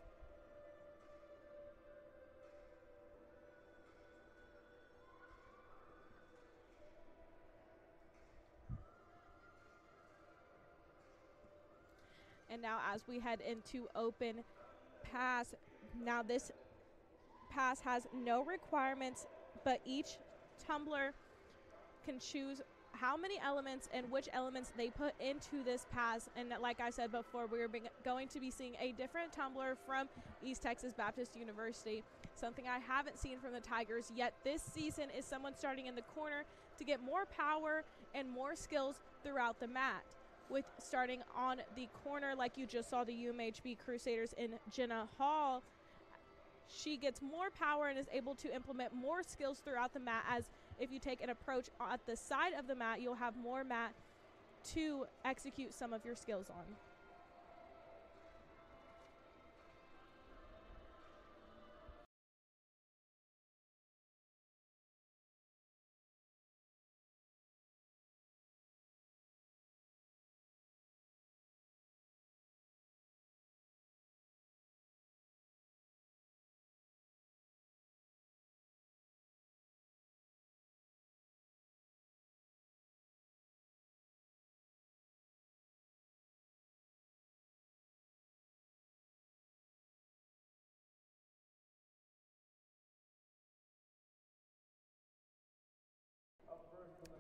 And now as we head into open pass, now this pass has no requirements, but each tumbler can choose how many elements and which elements they put into this pass. And like I said before, we're going to be seeing a different tumbler from East Texas Baptist University. Something I haven't seen from the Tigers yet this season is someone starting in the corner to get more power and more skills throughout the mat. With starting on the corner, like you just saw the UMHB Crusaders in Jenna Hall, she gets more power and is able to implement more skills throughout the mat, as if you take an approach at the side of the mat, you'll have more mat to execute some of your skills on.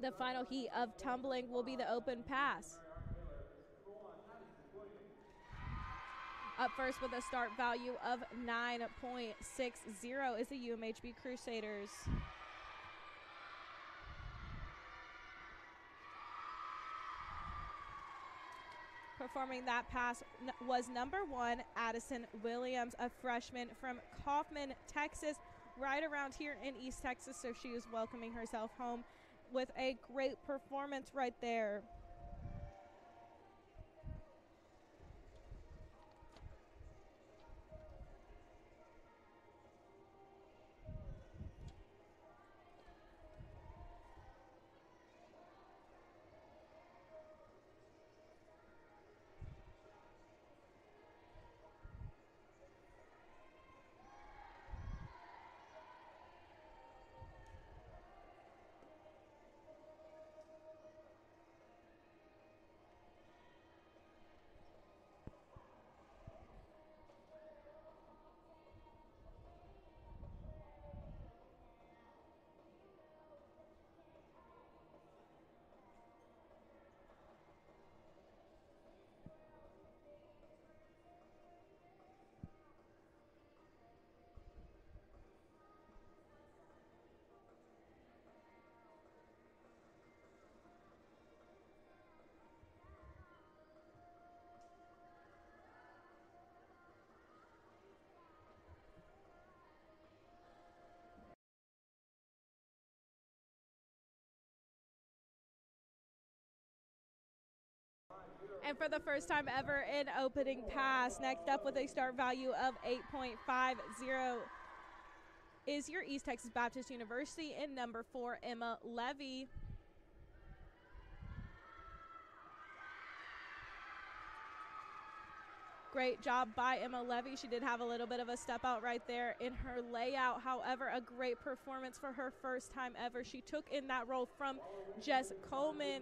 The final heat of tumbling will be the open pass. Up first with a start value of 9.60 is the UMHB Crusaders. Performing that pass was number 1, Addison Williams, a freshman from Kaufman, Texas, right around here in East Texas, so she is welcoming herself home with a great performance right there. And for the first time ever in opening pass, next up with a start value of 8.50 is your East Texas Baptist University in number 4, Emma Levy. Great job by Emma Levy. She did have a little bit of a step out right there in her layout. However, a great performance for her first time ever. She took in that role from Jess Coleman.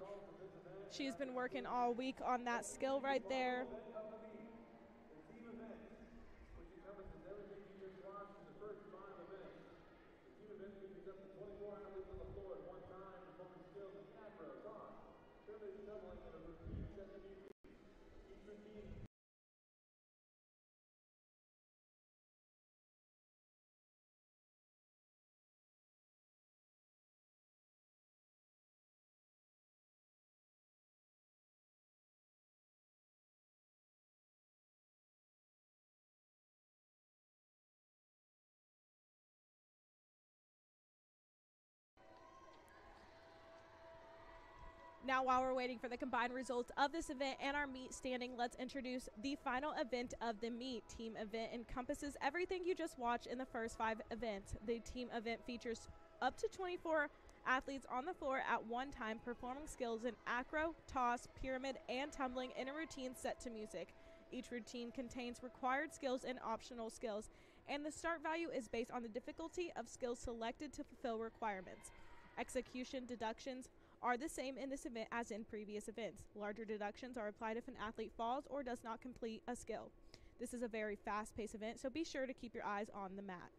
She's been working all week on that skill right there. Now, while we're waiting for the combined results of this event and our meet standing, let's introduce the final event of the meet. Team event encompasses everything you just watched in the first 5 events. The team event features up to 24 athletes on the floor at one time performing skills in acro, toss, pyramid, and tumbling in a routine set to music. Each routine contains required skills and optional skills, and the start value is based on the difficulty of skills selected to fulfill requirements. Execution deductions are the same in this event as in previous events. Larger deductions are applied if an athlete falls or does not complete a skill. This is a very fast-paced event, so be sure to keep your eyes on the mat.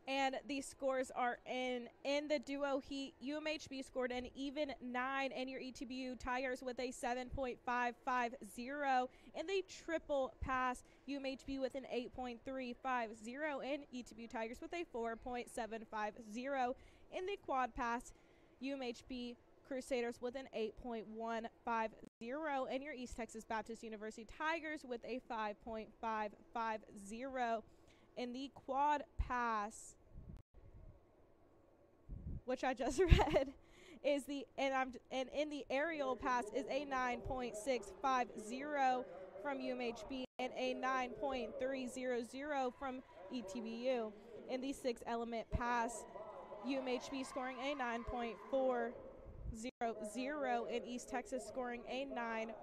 And the scores are in the duo heat. UMHB scored an even 9, and your ETBU Tigers with a 7.550. In the triple pass, UMHB with an 8.350, and ETBU Tigers with a 4.750. In the quad pass, UMHB Crusaders with an 8.150, and your East Texas Baptist University Tigers with a 5.550. In the quad pass, which I just read, is and in the aerial pass is a 9.650 from UMHB and a 9.300 from ETBU. In the 6-element pass, UMHB scoring a 9.400 and East Texas scoring a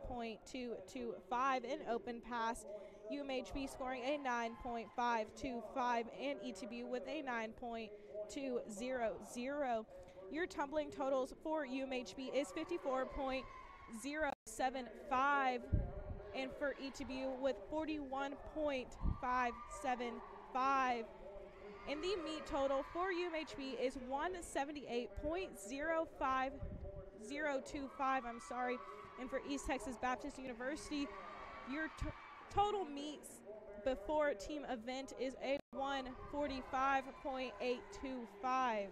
9.225. In open pass, UMHB scoring a 9.525 and ETBU with a 9.200. Your tumbling totals for UMHB is 54.075 and for ETBU with 41.575. And the meet total for UMHB is 178.05025. And for East Texas Baptist University, your total meets before team event is a 145.825.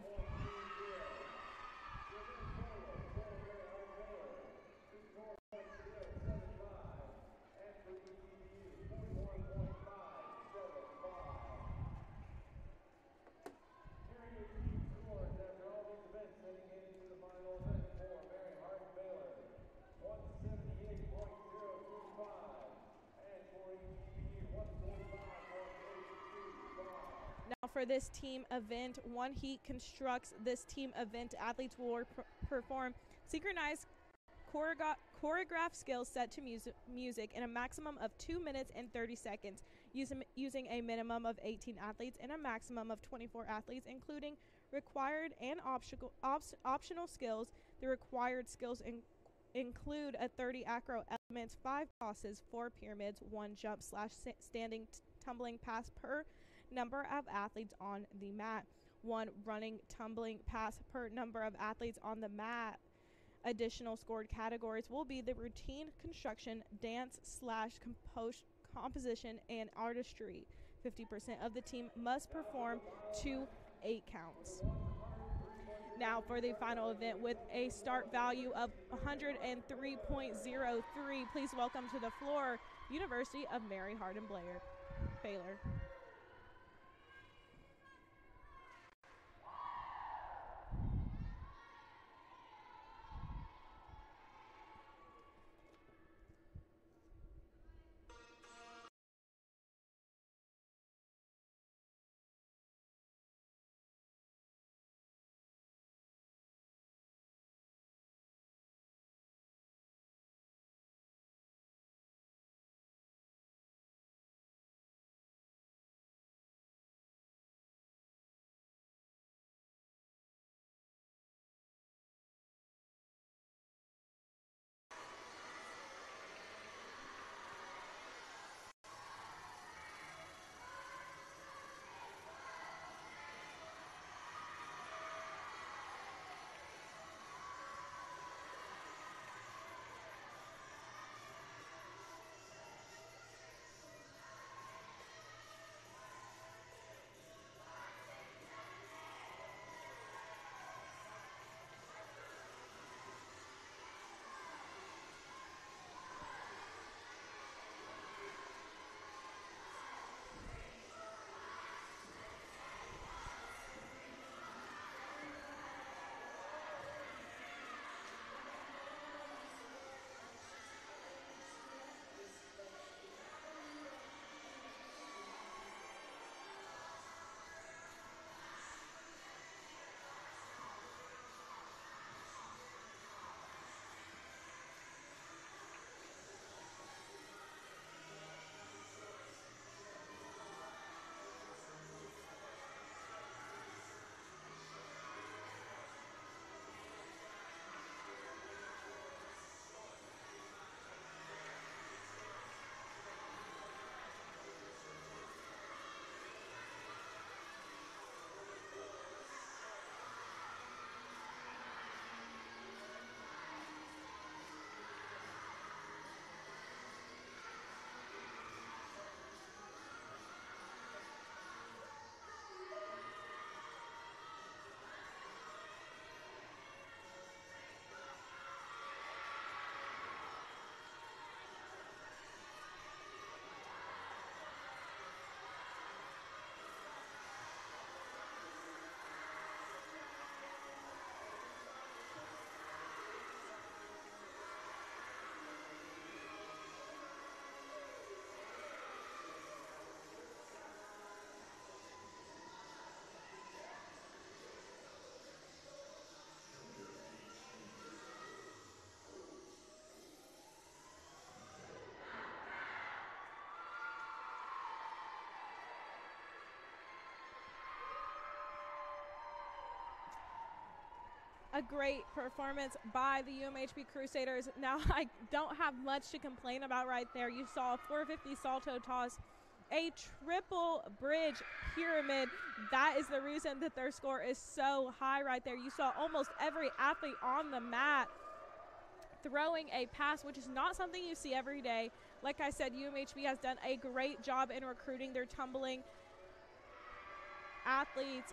Now for this team event, One Heat constructs this team event. Athletes will perform synchronized choreographed skills set to music in a maximum of 2 minutes and 30 seconds, using a minimum of 18 athletes and a maximum of 24 athletes, including required and optional skills. The required skills include a 30 acro elements, 5 tosses, 4 pyramids, 1 jump / standing tumbling pass per number of athletes on the mat, 1 running tumbling pass per number of athletes on the mat. Additional scored categories will be the routine, construction, dance / composition, and artistry. 50% of the team must perform 2 8 counts. Now for the final event with a start value of 103.03, please welcome to the floor University of Mary Hardin-Baylor. A great performance by the UMHB Crusaders. Now, I don't have much to complain about right there. You saw a 450 salto toss, a triple bridge pyramid. That is the reason that their score is so high right there. You saw almost every athlete on the mat throwing a pass, which is not something you see every day. Like I said, UMHB has done a great job in recruiting their tumbling athletes.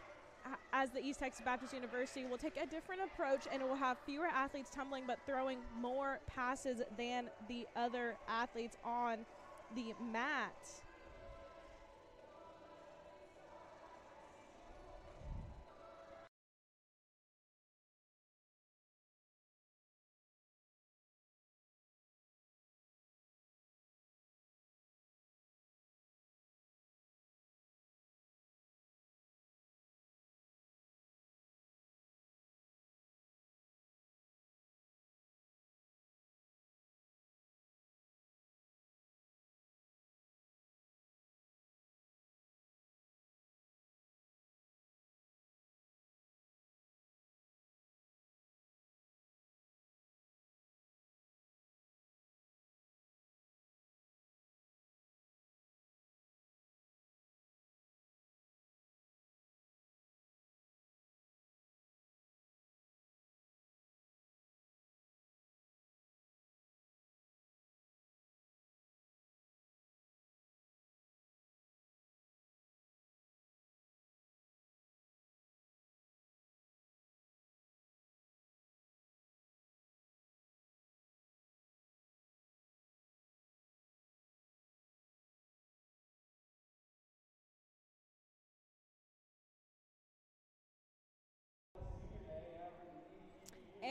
As the East Texas Baptist University will take a different approach, and it will have fewer athletes tumbling but throwing more passes than the other athletes on the mat.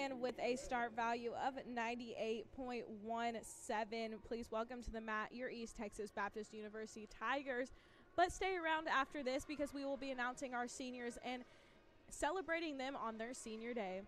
in with a start value of 98.17. Please welcome to the mat your East Texas Baptist University Tigers. But stay around after this because we will be announcing our seniors and celebrating them on their senior day.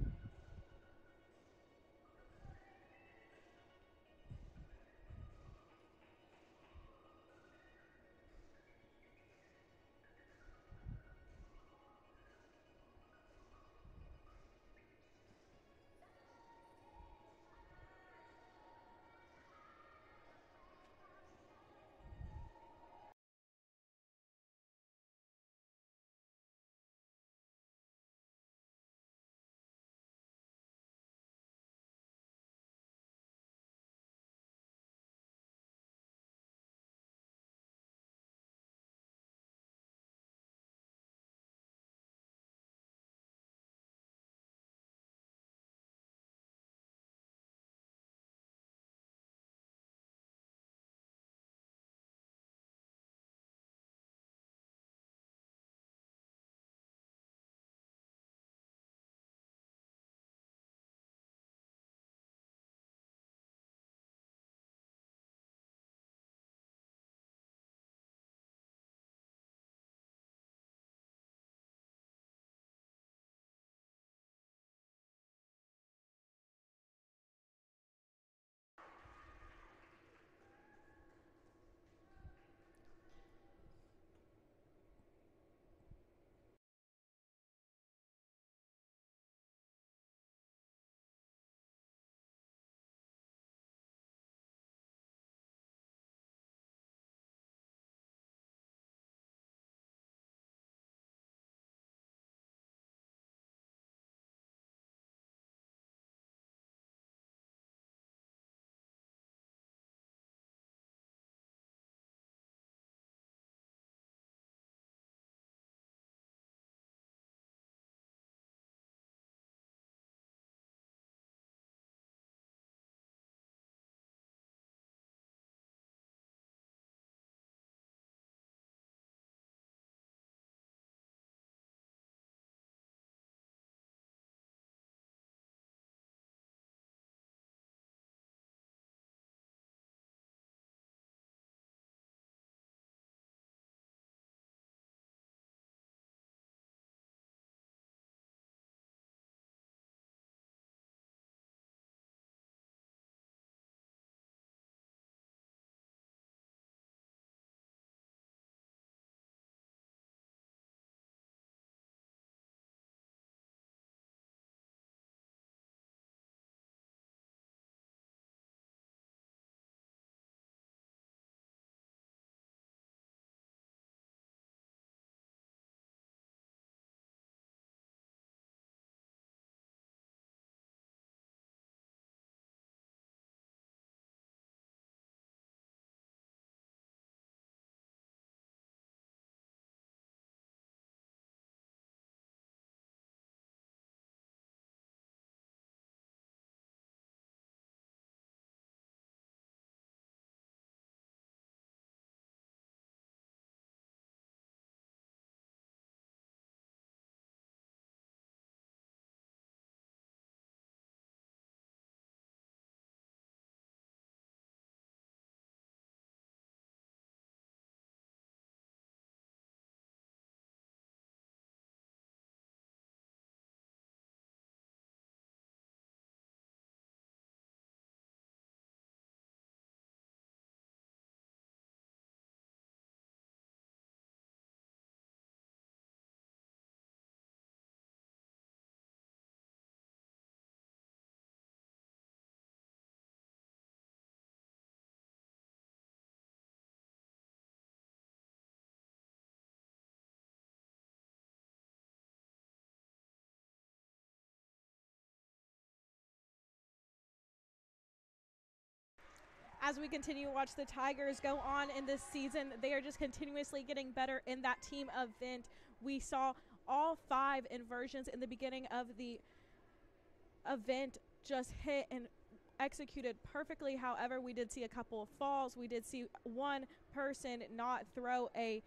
As we continue to watch the Tigers go on in this season, they are just continuously getting better in that team event. We saw all 5 inversions in the beginning of the event just hit and executed perfectly. However, we did see a couple of falls. We did see one person not throw a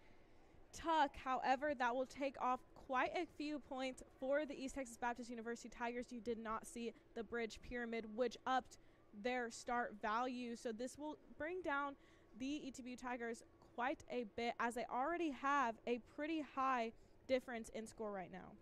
tuck. However, that will take off quite a few points for the East Texas Baptist University Tigers. You did not see the bridge pyramid, which upped their start value. So this will bring down the ETBU Tigers quite a bit, as they already have a pretty high difference in score right now.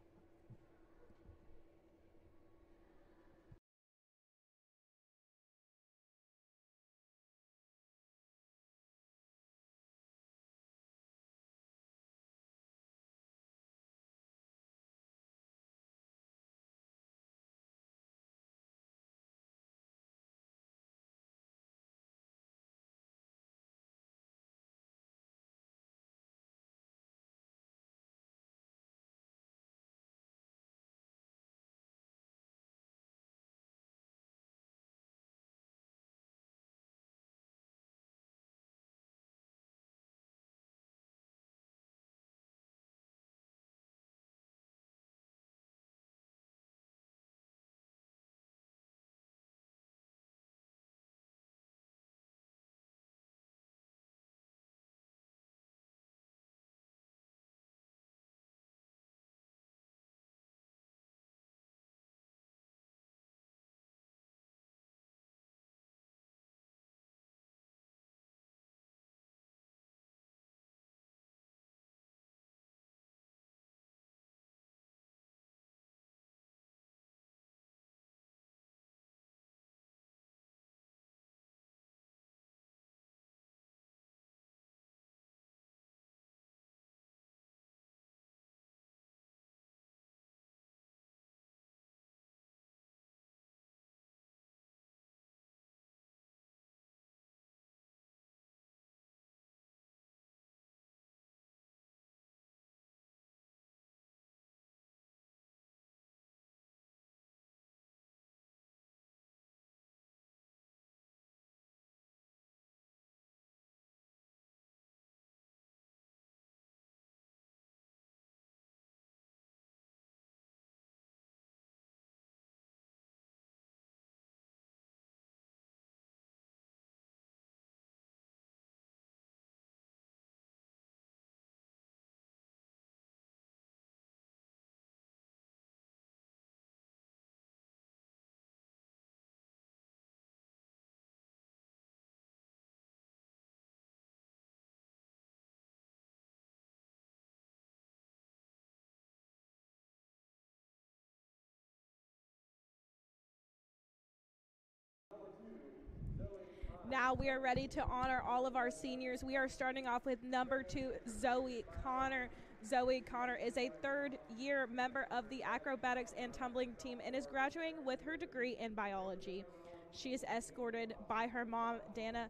Now we are ready to honor all of our seniors. We are starting off with number 2, Zoe Connor. Zoe Connor is a third-year member of the Acrobatics and Tumbling team and is graduating with her degree in biology. She is escorted by her mom, Dana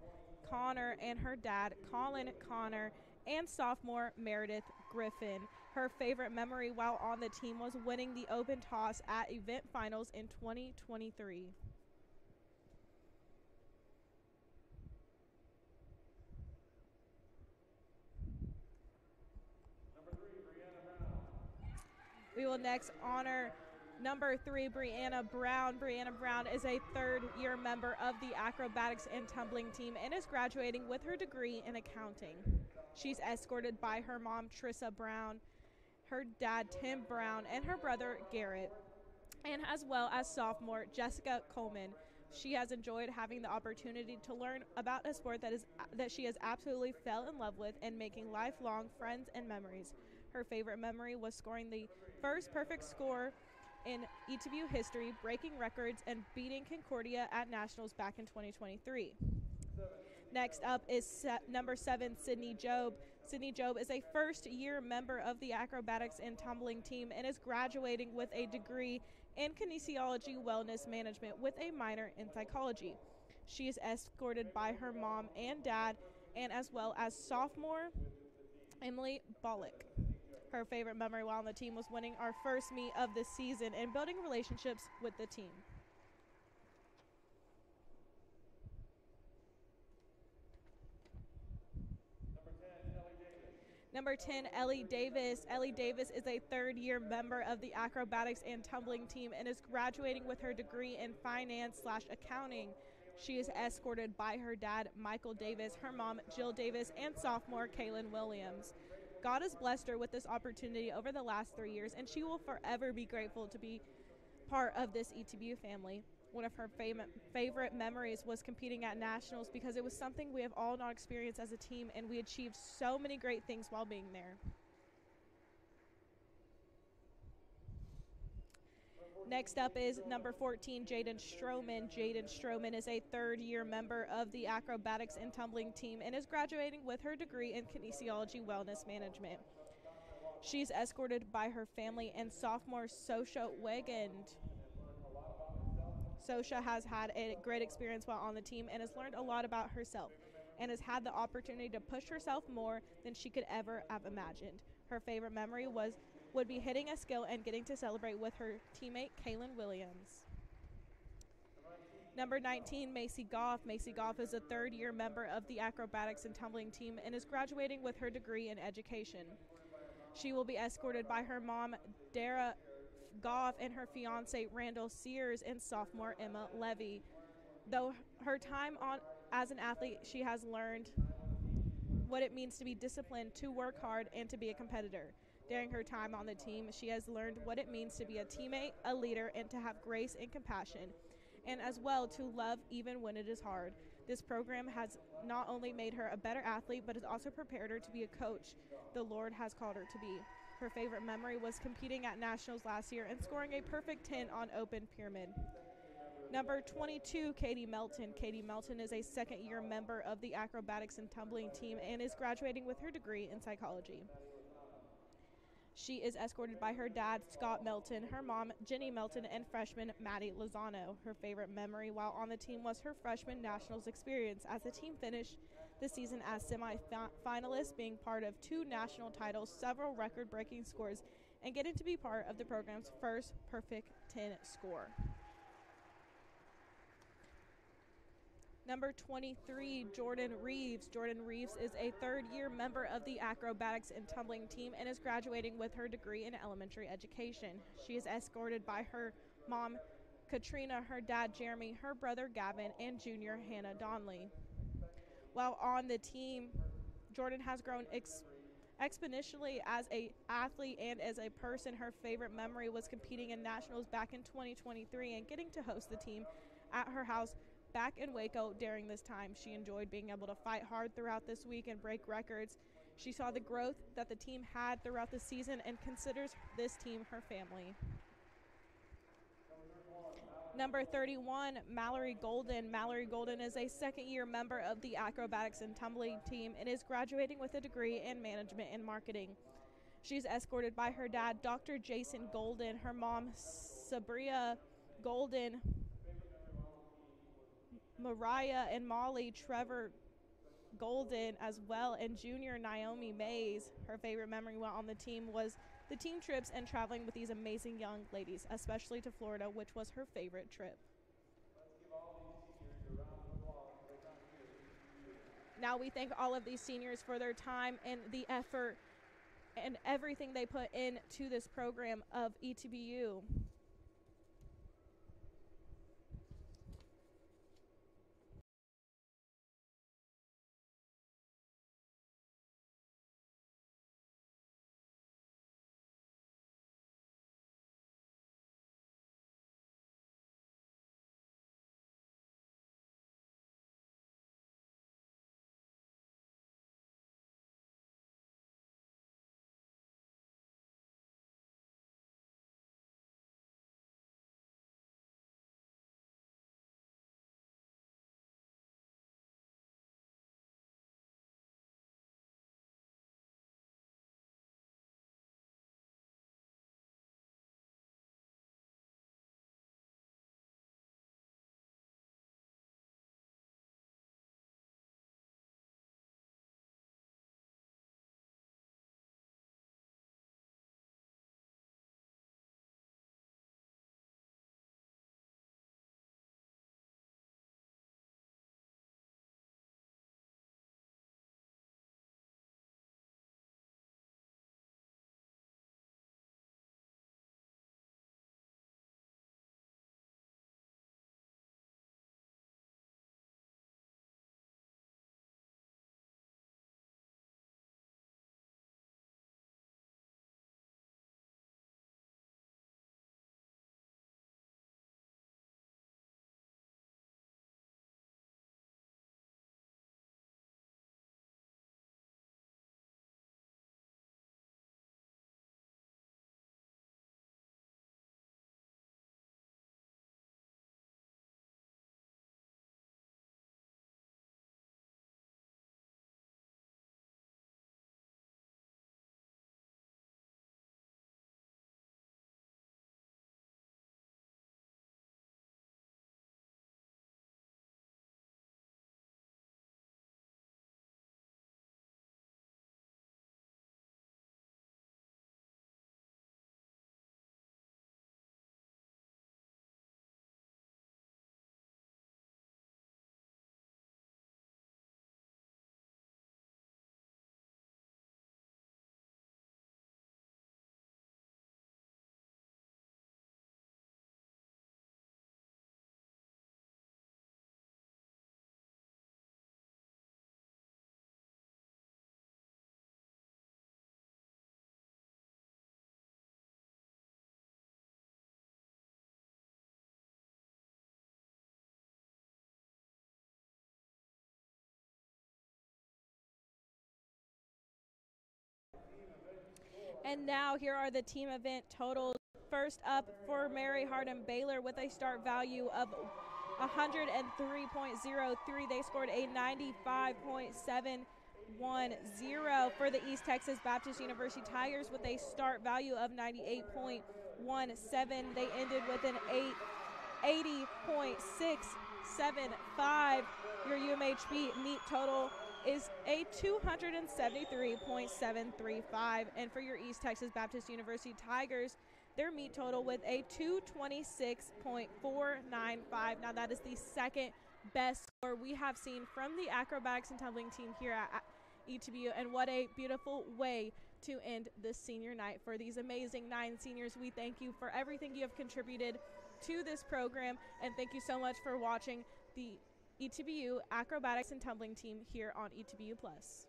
Connor, and her dad, Colin Connor, and sophomore Meredith Griffin. Her favorite memory while on the team was winning the open toss at event finals in 2023. We will next honor number 3, Brianna Brown. Brianna Brown is a third-year member of the Acrobatics and Tumbling team and is graduating with her degree in accounting. She's escorted by her mom, Trissa Brown, her dad, Tim Brown, and her brother, Garrett, and as well as sophomore Jessica Coleman. She has enjoyed having the opportunity to learn about a sport that she has absolutely fell in love with and making lifelong friends and memories. Her favorite memory was scoring the first perfect score in ETBU history, breaking records and beating Concordia at Nationals back in 2023. Next up is number 7, Sydney Job. Sydney Job is a first-year member of the Acrobatics and Tumbling team and is graduating with a degree in kinesiology wellness management with a minor in psychology. She is escorted by her mom and dad, and as well as sophomore Emily Bollock. Her favorite memory while on the team was winning our first meet of the season and building relationships with the team. Number 10, Ellie Davis. Ellie Davis is a third-year member of the Acrobatics and Tumbling team and is graduating with her degree in finance/accounting. She is escorted by her dad, Michael Davis, her mom, Jill Davis, and sophomore Kaylin Williams. God has blessed her with this opportunity over the last 3 years, and she will forever be grateful to be part of this ETBU family. One of her favorite memories was competing at nationals because it was something we have all not experienced as a team, and we achieved so many great things while being there. Next up is number 14, Jaden Stroman. Jaden Stroman is a third-year member of the Acrobatics and Tumbling team and is graduating with her degree in Kinesiology Wellness Management. She's escorted by her family and sophomore Sosha Wegand. Sosha has had a great experience while on the team and has learned a lot about herself and has had the opportunity to push herself more than she could ever have imagined. Her favorite memory would be hitting a skill and getting to celebrate with her teammate Kaylin Williams. Number 19, Macy Goff. Macy Goff is a third-year member of the Acrobatics and Tumbling team and is graduating with her degree in education. She will be escorted by her mom, Dara Goff, and her fiance, Randall Sears, and sophomore Emma Levy. Though her time as an athlete, she has learned what it means to be disciplined, to work hard, and to be a competitor. During her time on the team, she has learned what it means to be a teammate, a leader, and to have grace and compassion, and as well to love even when it is hard. This program has not only made her a better athlete, but has also prepared her to be a coach the Lord has called her to be. Her favorite memory was competing at nationals last year and scoring a perfect 10 on open pyramid. Number 22, Katie Melton. Katie Melton is a second-year member of the Acrobatics and Tumbling team and is graduating with her degree in psychology. She is escorted by her dad, Scott Melton, her mom, Jenny Melton, and freshman Maddie Lozano. Her favorite memory while on the team was her freshman nationals experience as the team finished the season as semi-finalists, being part of 2 national titles, several record-breaking scores, and getting to be part of the program's first perfect 10 score. Number 23, Jordan Reeves. Jordan Reeves is a third-year member of the Acrobatics and Tumbling team and is graduating with her degree in elementary education. She is escorted by her mom, Katrina, her dad, Jeremy, her brother, Gavin, and junior Hannah Donnelly. While on the team, Jordan has grown exponentially as an athlete and as a person. Her favorite memory was competing in nationals back in 2023 and getting to host the team at her house back in Waco during this time. She enjoyed being able to fight hard throughout this week and break records. She saw the growth that the team had throughout the season and considers this team her family. Number 31, Mallory Golden. Mallory Golden is a second-year member of the Acrobatics and Tumbling team and is graduating with a degree in management and marketing. She's escorted by her dad, Dr. Jason Golden, her mom, Sabria Golden, Mariah and Molly Trevor Golden as well, and junior Naomi Mays. Her favorite memory while on the team was the team trips and traveling with these amazing young ladies, especially to Florida, which was her favorite trip. Now we thank all of these seniors for their time and the effort and everything they put into this program of ETBU. And now here are the team event totals. First up for Mary Hardin-Baylor with a start value of 103.03. They scored a 95.710. For the East Texas Baptist University Tigers with a start value of 98.17. They ended with an 80.675. Your UMHB meet total is a 273.735. And for your East Texas Baptist University Tigers, their meet total with a 226.495. Now that is the second best score we have seen from the acrobatics and tumbling team here at ETBU, and what a beautiful way to end this senior night for these amazing 9 seniors. We thank you for everything you have contributed to this program, and thank you so much for watching the ETBU acrobatics and tumbling team here on ETBU Plus.